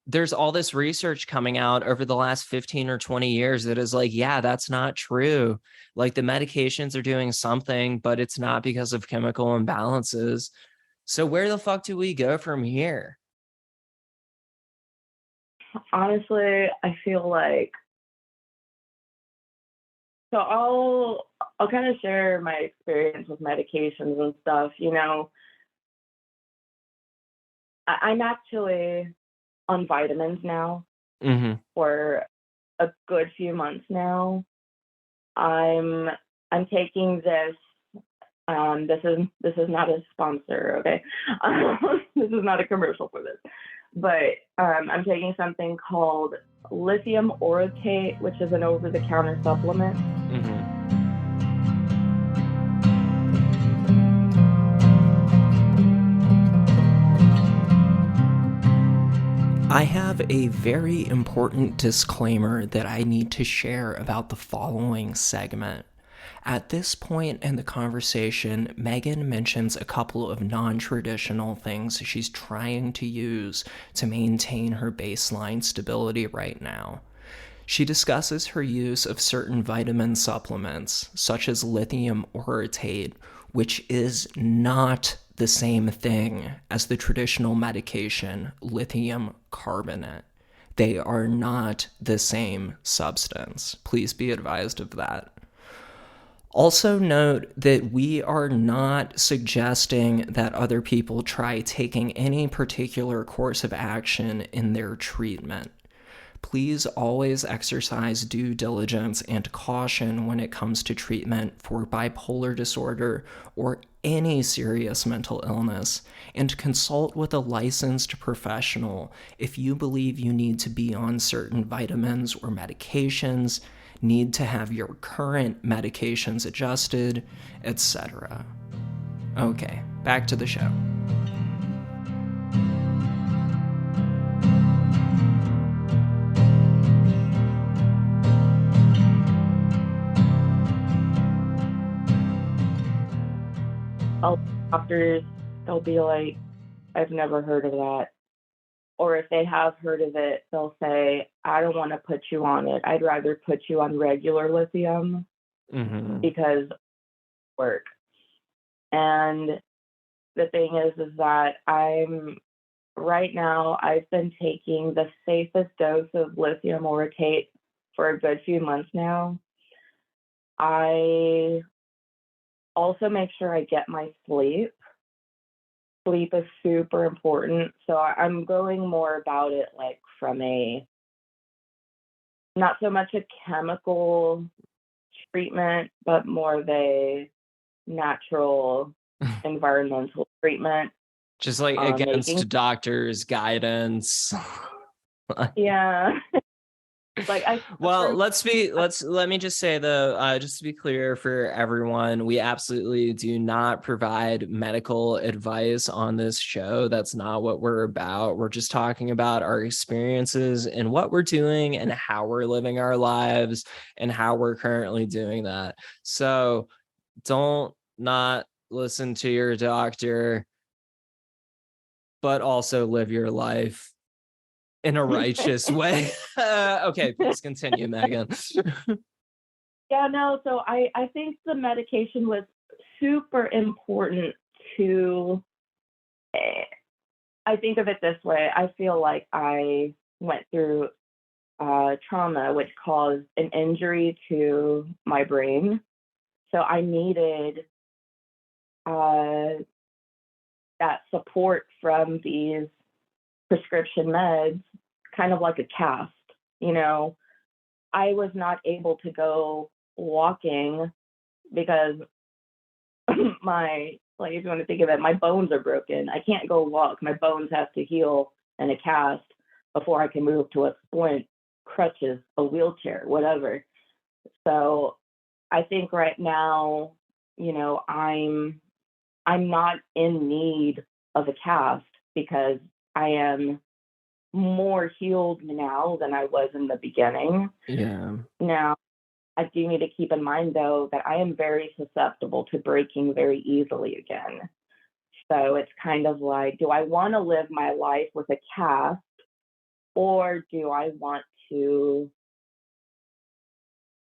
there's all this research coming out over the last 15 or 20 years that is like, yeah, that's not true. Like the medications are doing something, but it's not because of chemical imbalances. So where the fuck do we go from here? Honestly, I feel like, so I'll kind of share my experience with medications and stuff. You know, I'm actually on vitamins now for a good few months now. I'm taking this. This is not a sponsor, okay? This is not a commercial for this, but I'm taking something called lithium orotate, which is an over-the-counter supplement. I have a very important disclaimer that I need to share about the following segment. At this point in the conversation, Megan mentions a couple of non-traditional things she's trying to use to maintain her baseline stability right now. She discusses her use of certain vitamin supplements, such as lithium orotate, which is not the same thing as the traditional medication lithium carbonate. They are not the same substance. Please be advised of that. Also note that we are not suggesting that other people try taking any particular course of action in their treatment. Please always exercise due diligence and caution when it comes to treatment for bipolar disorder or any serious mental illness, and consult with a licensed professional if you believe you need to be on certain vitamins or medications, need to have your current medications adjusted, etc. Okay, back to the show. Doctors, they'll be like, I've never heard of that. Or if they have heard of it, they'll say, I don't want to put you on it. I'd rather put you on regular lithium because it work. And the thing is that right now, I've been taking the safest dose of lithium orotate for a good few months now. I also make sure I get my sleep. Sleep is super important. So I'm going more about it like from not so much a chemical treatment, but more of a natural environmental treatment. Just like against doctors' guidance. Yeah. Well, let me just say though, just to be clear for everyone, we absolutely do not provide medical advice on this show. That's not what we're about. We're just talking about our experiences and what we're doing and how we're living our lives and how we're currently doing that. So don't not listen to your doctor, but also live your life in a righteous way. Okay, please continue, Megan. Yeah, no, so I think the medication was super important to, I think of it this way. I feel like I went through trauma, which caused an injury to my brain. So I needed that support from these prescription meds, kind of like a cast. I was not able to go walking because if you want to think of it, my bones are broken. I can't go walk. My bones have to heal in a cast before I can move to a splint, crutches, a wheelchair, whatever. So I think right now, I'm not in need of a cast because I am more healed now than I was in the beginning. Yeah. Now, I do need to keep in mind, though, that I am very susceptible to breaking very easily again. So it's kind of like, do I want to live my life with a cast, or do I want to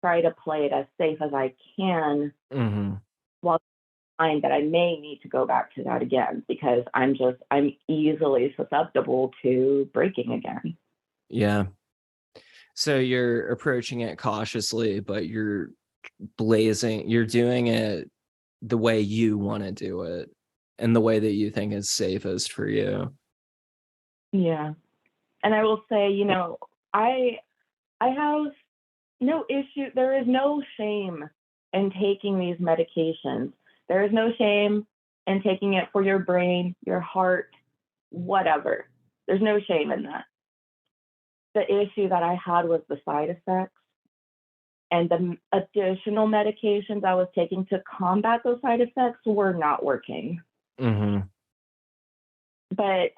try to play it as safe as I can while find that I may need to go back to that again because I'm easily susceptible to breaking again. Yeah. So you're approaching it cautiously, but you're doing it the way you want to do it and the way that you think is safest for you. Yeah. And I will say, I have no issue. There is no shame in taking these medications. There is no shame in taking it for your brain, your heart, whatever. There's no shame in that. The issue that I had was the side effects and the additional medications I was taking to combat those side effects were not working. But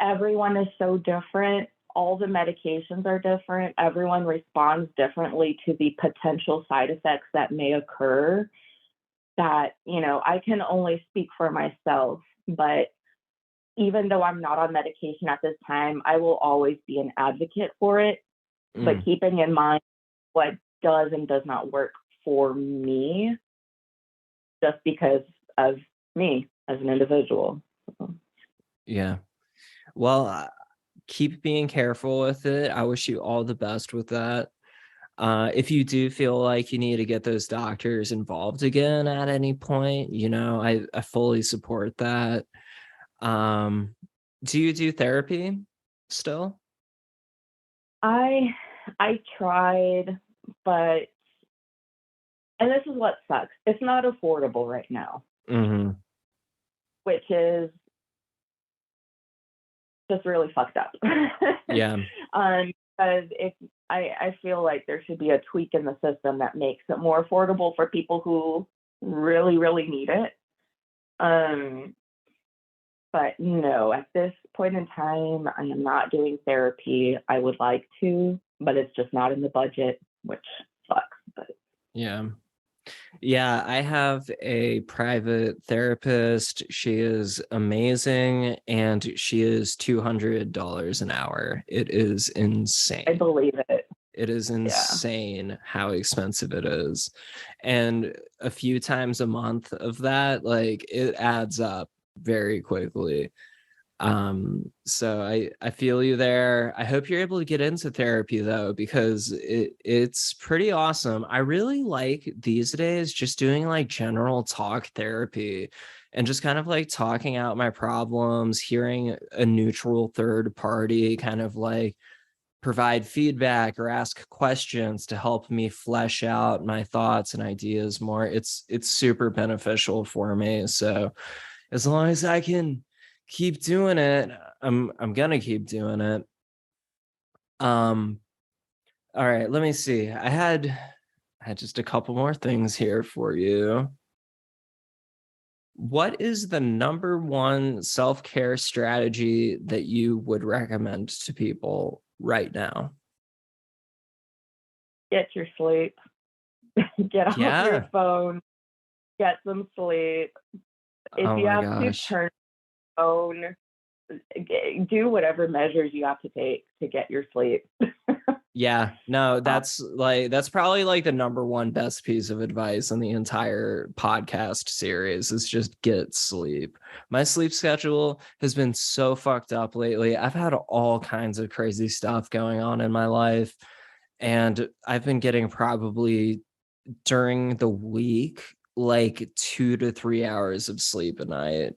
everyone is so different. All the medications are different. Everyone responds differently to the potential side effects that may occur. That, I can only speak for myself, but even though I'm not on medication at this time, I will always be an advocate for it, but keeping in mind what does and does not work for me just because of me as an individual. Yeah. Well, keep being careful with it. I wish you all the best with that. If you do feel like you need to get those doctors involved again at any point, I fully support that. Do you do therapy still? I I tried, but and this is what sucks. It's not affordable right now, Mm-hmm. which is just really fucked up. Yeah. Because if I feel like there should be a tweak in the system that makes it more affordable for people who really, really need it. But no, at this point in time, I am not doing therapy. I would like to, but it's just not in the budget, which sucks. But Yeah. Yeah, I have a private therapist. She is amazing, and she is $200 an hour. It is I insane. believe it. It is Yeah. insane how expensive it is. And a few times a month of that, like, it adds up very quickly. So I feel you there. I hope you're able to get into therapy though, because it's pretty awesome. I really like these days just doing like general talk therapy and just kind of like talking out my problems, hearing a neutral third party kind of like provide feedback or ask questions to help me flesh out my thoughts and ideas more. It's super beneficial for me. So as long as I can keep doing it, I'm gonna keep doing it. Um, all right, let me see. I had just a couple more things here for you. What is the number one self-care strategy that you would recommend to people right now? Get your sleep. Get off your Yeah. phone. Get some sleep. If Oh you my have to gosh. turn your phone, do whatever measures you have to take to get your sleep. Yeah, no, Um, that's probably like the number one best piece of advice in the entire podcast series is just get sleep. My sleep schedule has been so fucked up lately. I've had all kinds of crazy stuff going on in my life, and I've been getting probably during the week like 2 to 3 hours of sleep a night.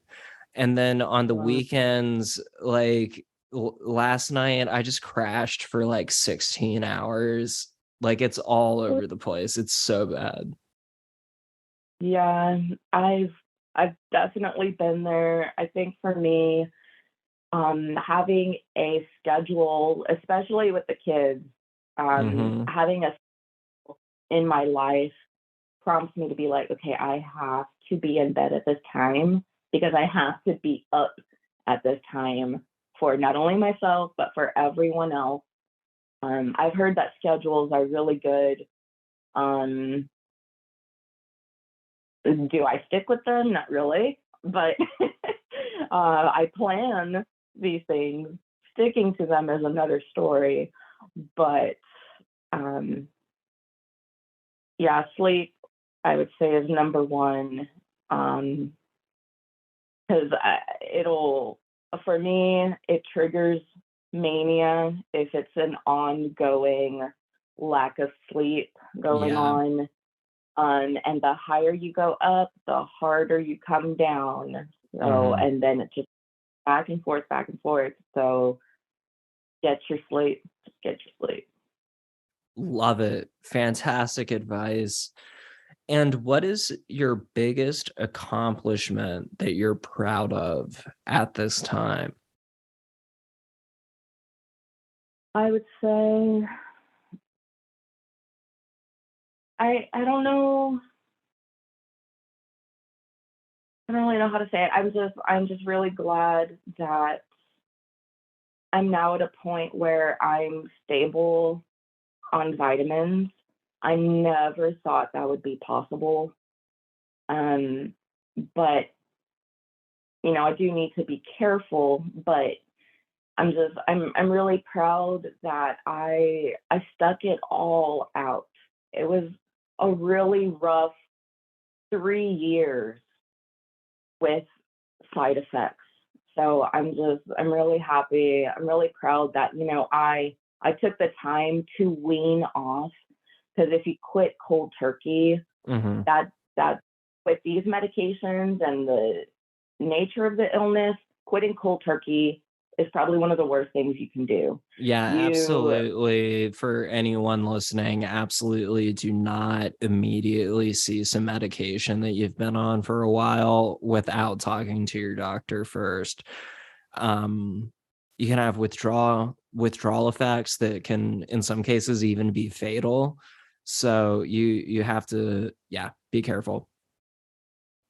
And then on the uh, weekends, like last night, I just crashed for like 16 hours. Like it's all over the place. It's so bad. yeah, I've definitely been there. I think for me, having a schedule, especially with the kids, Mm-hmm. having a in my life prompts me to be like, okay, I have to be in bed at this time because I have to be up at this time for not only myself, but for everyone else. I've heard that schedules are really good. Um, do I stick with them? Not really, but I plan these things. Sticking to them is another story. But um, yeah, sleep, I would say, is number one. Because it'll, for me, it triggers mania if it's an ongoing lack of sleep going Yeah. on. And the higher you go up, the harder you come down. So, Mm-hmm. and then it just back and forth, back and forth. So, get your sleep. Just get your sleep. Love it. Fantastic advice. And what is your biggest accomplishment that you're proud of at this time? I would say, I don't know. I don't really know how to say it. I'm just really glad that I'm now at a point where I'm stable on vitamins. I never thought that would be possible. Um, but I do need to be careful, but I'm really proud that I stuck it all out. It was a really rough 3 years with side effects. So I'm really happy. I'm really proud that, I took the time to wean off, because if you quit cold turkey, Mm-hmm. that with these medications and the nature of the illness, quitting cold turkey is probably one of the worst things you can do. Yeah, You, absolutely. For anyone listening, absolutely do not immediately cease a medication that you've been on for a while without talking to your doctor first. Um, you can have withdrawal effects that can, in some cases, even be fatal. So you have to, yeah, be careful.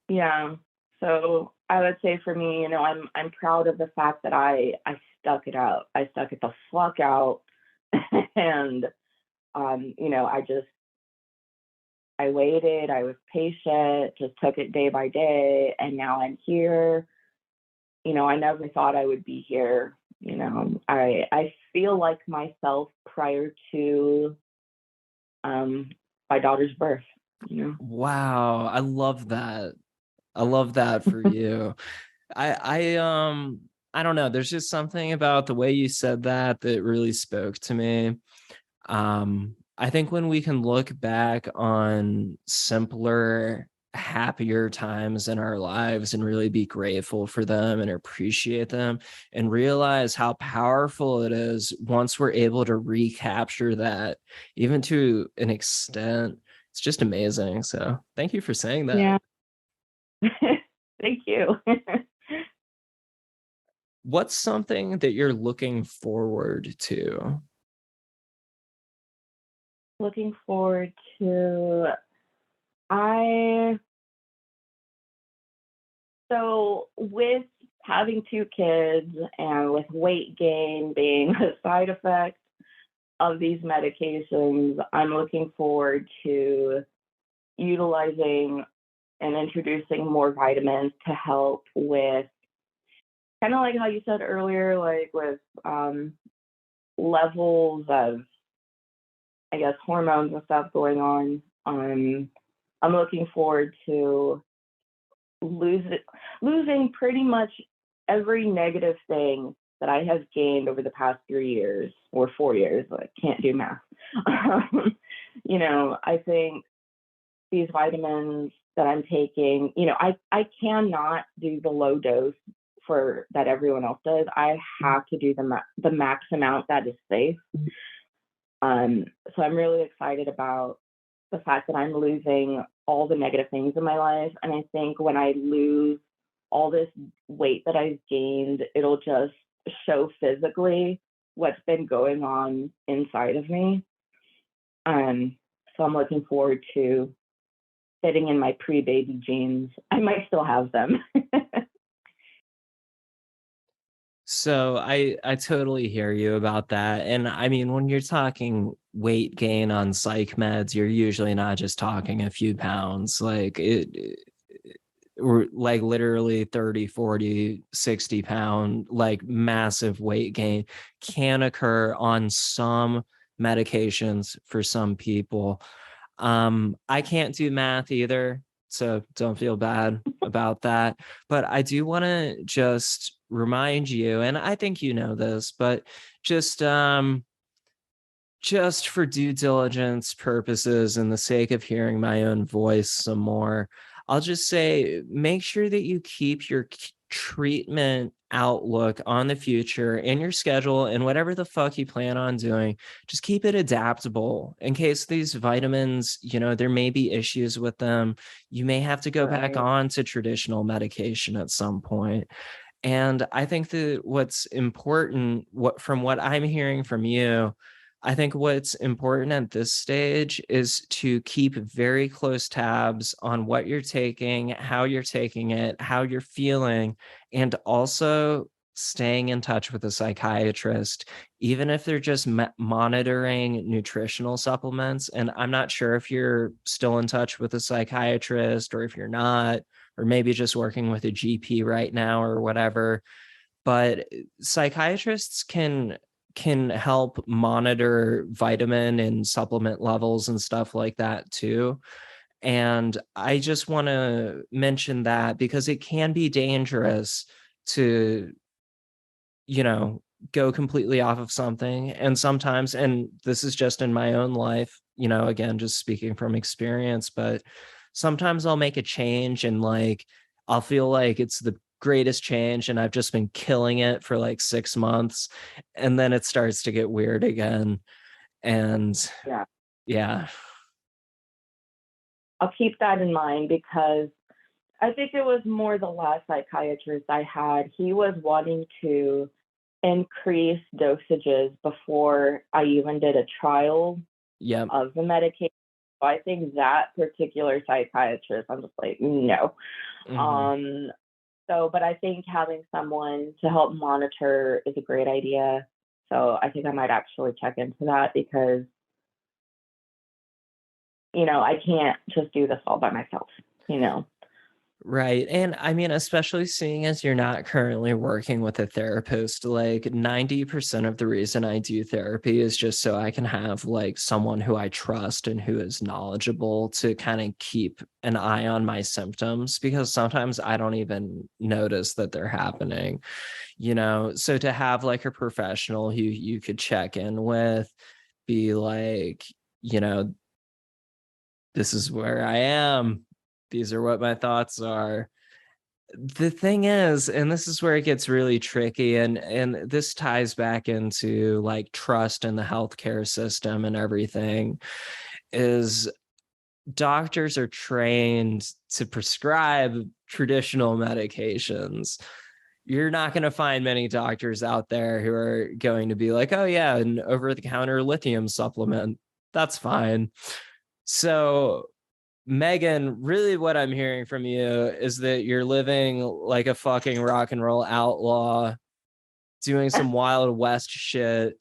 yeah. So I would say for me, I'm proud of the fact that I stuck it out. I stuck it the fuck out, and I waited. I was patient. Just took it day by day, and now I'm here. I never thought I would be here. I feel like myself prior to my daughter's birth. Wow, I love that. I love that for you. I don't know, there's just something about the way you said that that really spoke to me. I think when we can look back on simpler, happier times in our lives and really be grateful for them and appreciate them and realize how powerful it is once we're able to recapture that, even to an extent, it's just amazing. So thank you for saying that. Yeah. Thank you. What's something that you're looking forward to? Looking forward to I so with having two kids and with weight gain being a side effect of these medications, I'm looking forward to utilizing and introducing more vitamins to help with kind of like how you said earlier, like with levels of, I guess, hormones and stuff going on. I'm looking forward to losing pretty much every negative thing that I have gained over the past 3 years or 4 years. I can't do math. I think these vitamins that I'm taking, I cannot do the low dose for that everyone else does. I have to do the max amount that is safe. So I'm really excited about the fact that I'm losing all the negative things in my life. And I think when I lose all this weight that I've gained, it'll just show physically what's been going on inside of me. So I'm looking forward to fitting in my pre-baby jeans. I might still have them. So I totally hear you about that. And I mean, when you're talking weight gain on psych meds, you're usually not just talking a few pounds. Like or like literally 30, 40, 60 pound, like massive weight gain can occur on some medications for some people. I can't do math either, so don't feel bad about that. But I do want to just remind you, and I think you know this, but just just for due diligence purposes and the sake of hearing my own voice some more, I'll just say make sure that you keep your treatment outlook on the future in your schedule and whatever the fuck you plan on doing, just keep it adaptable in case these vitamins, there may be issues with them. You may have to go back Right. on to traditional medication at some point. And I think that what's important, from what I'm hearing from you, I think what's important at this stage is to keep very close tabs on what you're taking, how you're taking it, how you're feeling, and also staying in touch with a psychiatrist, even if they're just monitoring nutritional supplements. And I'm not sure if you're still in touch with a psychiatrist or if you're not, or maybe just working with a GP right now or whatever. But psychiatrists can help monitor vitamin and supplement levels and stuff like that too. And I just want to mention that because it can be dangerous to, you know, go completely off of something. And sometimes, and this is just in my own life, again, just speaking from experience, but sometimes I'll make a change and like I'll feel like it's the greatest change and I've just been killing it for like 6 months. And then it starts to get weird again. And Yeah. yeah. I'll keep that in mind because I think it was more the last psychiatrist I had. He was wanting to increase dosages before I even did a trial Yep. of the medication. So I think that particular psychiatrist, I'm just like, no. Mhm. But I think having someone to help monitor is a great idea. So I think I might actually check into that because, I can't just do this all by myself, you know. Right. And I mean, especially seeing as you're not currently working with a therapist, like 90% of the reason I do therapy is just so I can have like someone who I trust and who is knowledgeable to kind of keep an eye on my symptoms because sometimes I don't even notice that they're happening, So to have like a professional who you could check in with, be like, you know, this is where I am. These are what my thoughts are. The thing is, and this is where it gets really tricky, and this ties back into like trust in the healthcare system and everything, is doctors are trained to prescribe traditional medications. You're not going to find many doctors out there who are going to be like, oh yeah, an over-the-counter lithium supplement. That's fine. So Megan, really what I'm hearing from you is that you're living like a fucking rock and roll outlaw, doing some Wild West shit,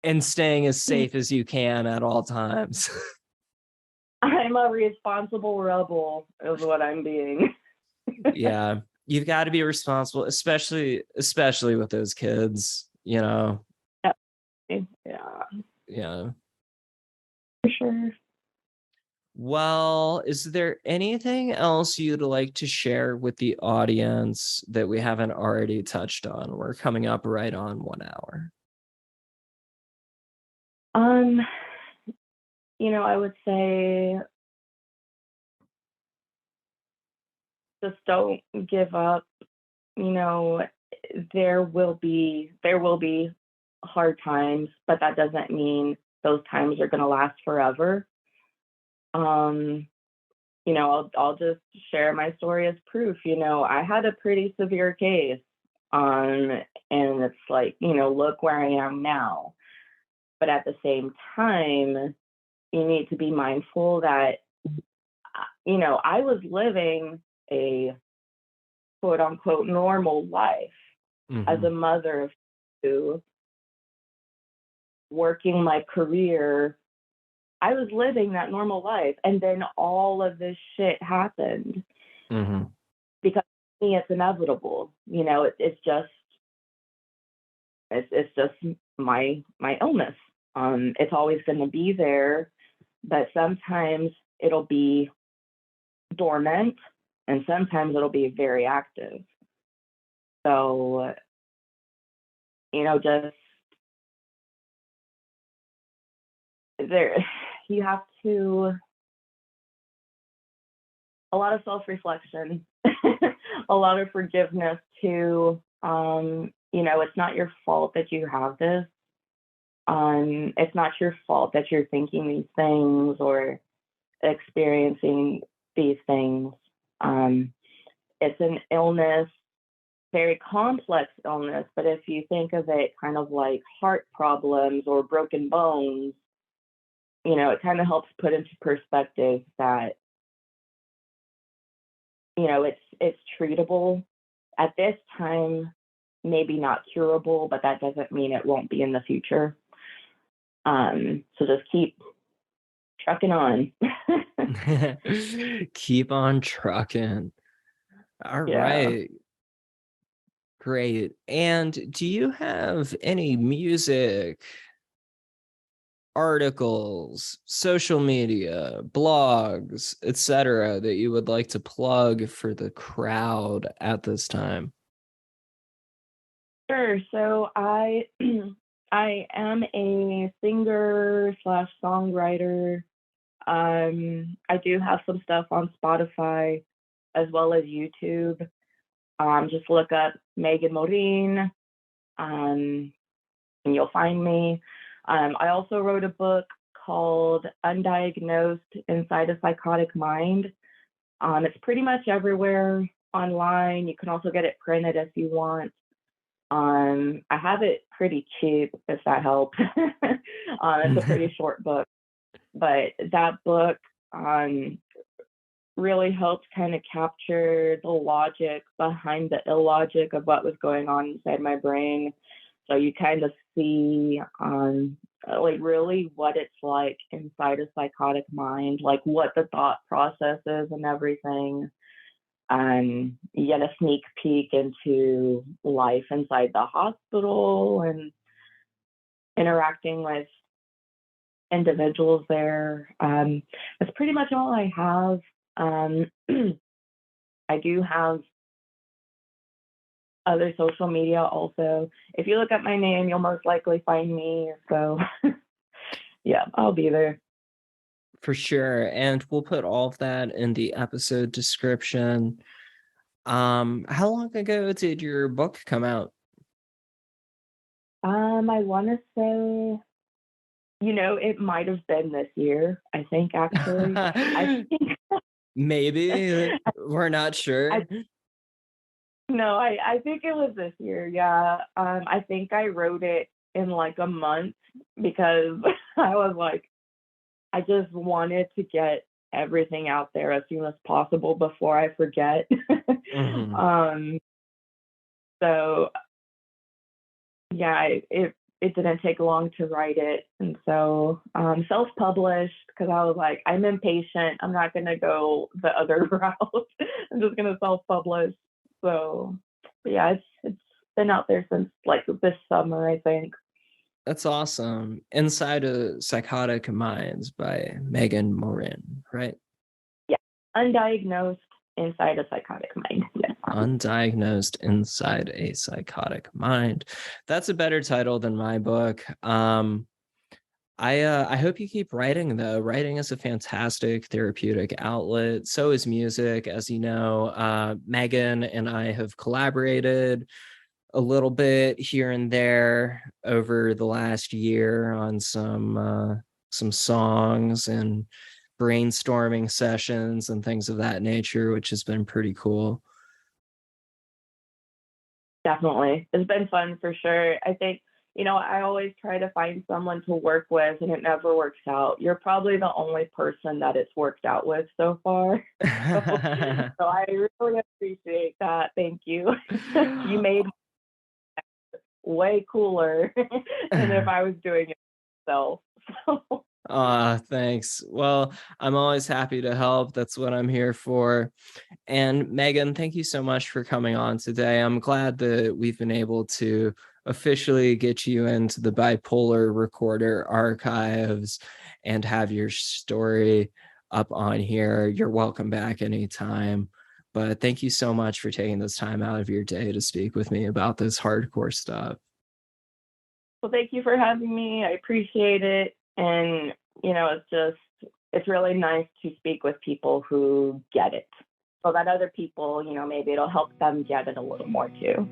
and staying as safe as you can at all times. I'm a responsible rebel, is what I'm being. Yeah. You've got to be responsible, especially with those kids, Yeah, Yeah. for sure. Well, is there anything else you'd like to share with the audience that we haven't already touched on? We're coming up right on 1 hour. I would say just don't give up. You know, there will be hard times, but that doesn't mean those times are going to last forever. Um, I'll just share my story as proof. I had a pretty severe case, and it's like, look where I am now. But at the same time, you need to be mindful that, I was living a quote unquote normal life as a Mhm. mother of two, working my career. I was living that normal life. And then all of this shit happened Mhm. because to me, it's inevitable. It's just my illness. It's always going to be there, but sometimes it'll be dormant and sometimes it'll be very active. So, just there, you have to, a lot of self-reflection, a lot of forgiveness too. It's not your fault that you have this. It's not your fault that you're thinking these things or experiencing these things. Um, it's an illness, very complex illness, but if you think of it kind of like heart problems or broken bones, it kind of helps put into perspective that, it's treatable at this time, maybe not curable, but that doesn't mean it won't be in the future. So just keep trucking on. Keep on trucking. All Yeah. right. Great. And do you have any music, articles, social media, blogs, etc. that you would like to plug for the crowd at this time? Sure. So I I am a singer slash songwriter. I do have some stuff on Spotify. as well as YouTube. Just look up Megan Morin, and you'll find me. I also wrote a book called Undiagnosed Inside a Psychotic Mind. It's pretty much everywhere online. You can also get it printed if you want. I have it pretty cheap, if that helps. It's a pretty short book, but that book really helps kind of capture the logic behind the illogic of what was going on inside my brain. So you kind of see like really what it's like inside a psychotic mind, like what the thought process is and everything. You get a sneak peek into life inside the hospital and interacting with individuals there. That's pretty much all I have. I do have other social media also. If you look up my name, you'll most likely find me. So yeah, I'll be there. For sure. And we'll put all of that in the episode description. How long ago did your book come out? I want to say, it might have been this year, I think, actually. I think Maybe. We're not sure. I think it was this year. Yeah. I think I wrote it in like a month because I was like, I just wanted to get everything out there as soon as possible before I forget. Mhm. So yeah, it didn't take long to write it. And so self-published because I was like, I'm impatient. I'm not going to go the other route. I'm just going to self-publish. So yeah, it's been out there since like this summer, I think. That's awesome. Inside a Psychotic Minds by Megan Morin, right? Yeah. Undiagnosed inside a psychotic mind. Yes. Undiagnosed Inside a Psychotic Mind. That's a better title than my book. I hope you keep writing though. Writing is a fantastic therapeutic outlet. So is music, as you know. Megan and I have collaborated a little bit here and there over the last year on some songs and brainstorming sessions and things of that nature, which has been pretty cool. Definitely. It's been fun for sure. I think, I always try to find someone to work with and it never works out. You're probably the only person that it's worked out with so far. So I really appreciate that. Thank you. You made way cooler than if I was doing it myself. Thanks. Well, I'm always happy to help. That's what I'm here for. And Megan, thank you so much for coming on today. I'm glad that we've been able to officially get you into the Bipolar Recorder archives and have your story up on here. You're welcome back anytime. But thank you so much for taking this time out of your day to speak with me about this hardcore stuff. Well, thank you for having me. I appreciate it. And, it's really nice to speak with people who get it so that other people, maybe it'll help them get it a little more too.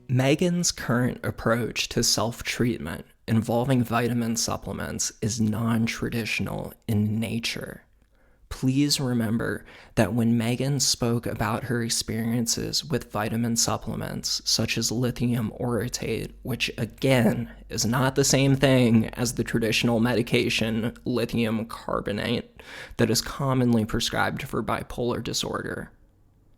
Megan's current approach to self-treatment involving vitamin supplements is non-traditional in nature. Please remember that when Megan spoke about her experiences with vitamin supplements such as lithium orotate, which again is not the same thing as the traditional medication lithium carbonate that is commonly prescribed for bipolar disorder,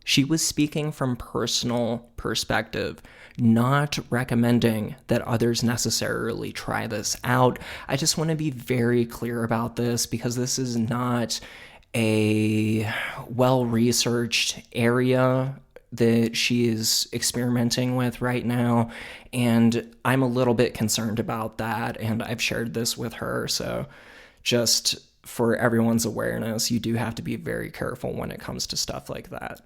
she was speaking from personal perspective, not recommending that others necessarily try this out. I just want to be very clear about this because this is not a well-researched area that she is experimenting with right now, and I'm a little bit concerned about that, and I've shared this with her, so just for everyone's awareness, you do have to be very careful when it comes to stuff like that.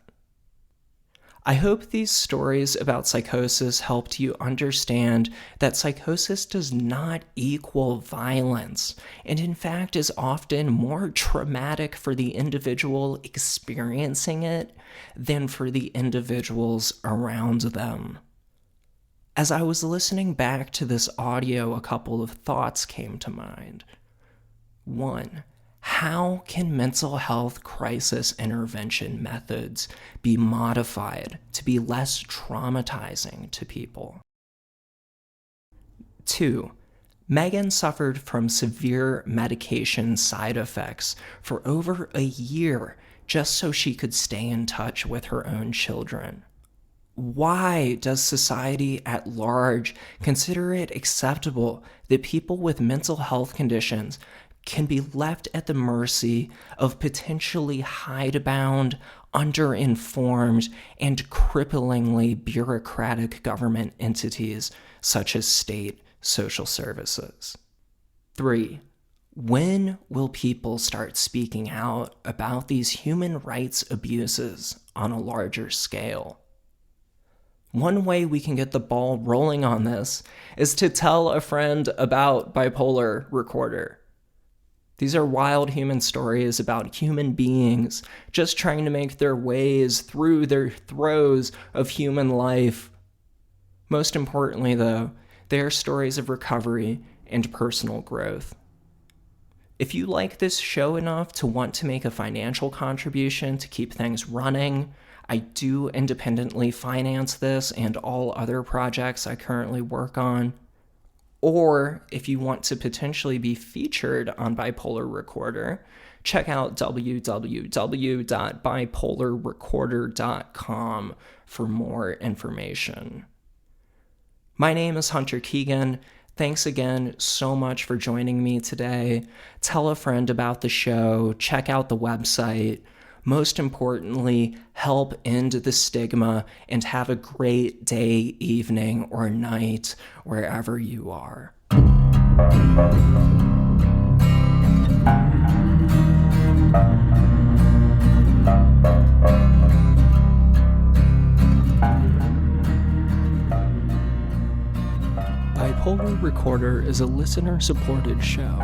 I hope these stories about psychosis helped you understand that psychosis does not equal violence, and in fact is often more traumatic for the individual experiencing it than for the individuals around them. As I was listening back to this audio, a couple of thoughts came to mind. 1. How can mental health crisis intervention methods be modified to be less traumatizing to people? 2. Megan suffered from severe medication side effects for over a year just so she could stay in touch with her own children. Why does society at large consider it acceptable that people with mental health conditions can be left at the mercy of potentially hidebound, underinformed, and cripplingly bureaucratic government entities such as state social services? 3. When will people start speaking out about these human rights abuses on a larger scale? One way we can get the ball rolling on this is to tell a friend about Bipolar Recorder. These are wild human stories about human beings just trying to make their ways through their throes of human life. Most importantly, though, they are stories of recovery and personal growth. If you like this show enough to want to make a financial contribution to keep things running, I do independently finance this and all other projects I currently work on. Or if you want to potentially be featured on Bipolar Recorder, check out www.bipolarrecorder.com for more information. My name is Hunter Keegan. Thanks again so much for joining me today. Tell a friend about the show. Check out the website. Most importantly, help end the stigma and have a great day, evening, or night wherever you are. Bipolar Recorder is a listener-supported show.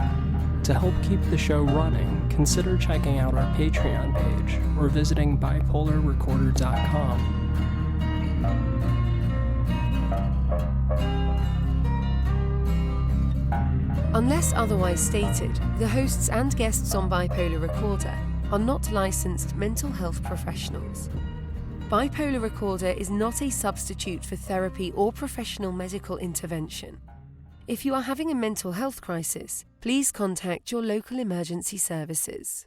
To help keep the show running, consider checking out our Patreon page or visiting bipolarrecorder.com. Unless otherwise stated, the hosts and guests on Bipolar Recorder are not licensed mental health professionals. Bipolar Recorder is not a substitute for therapy or professional medical intervention. If you are having a mental health crisis, please contact your local emergency services.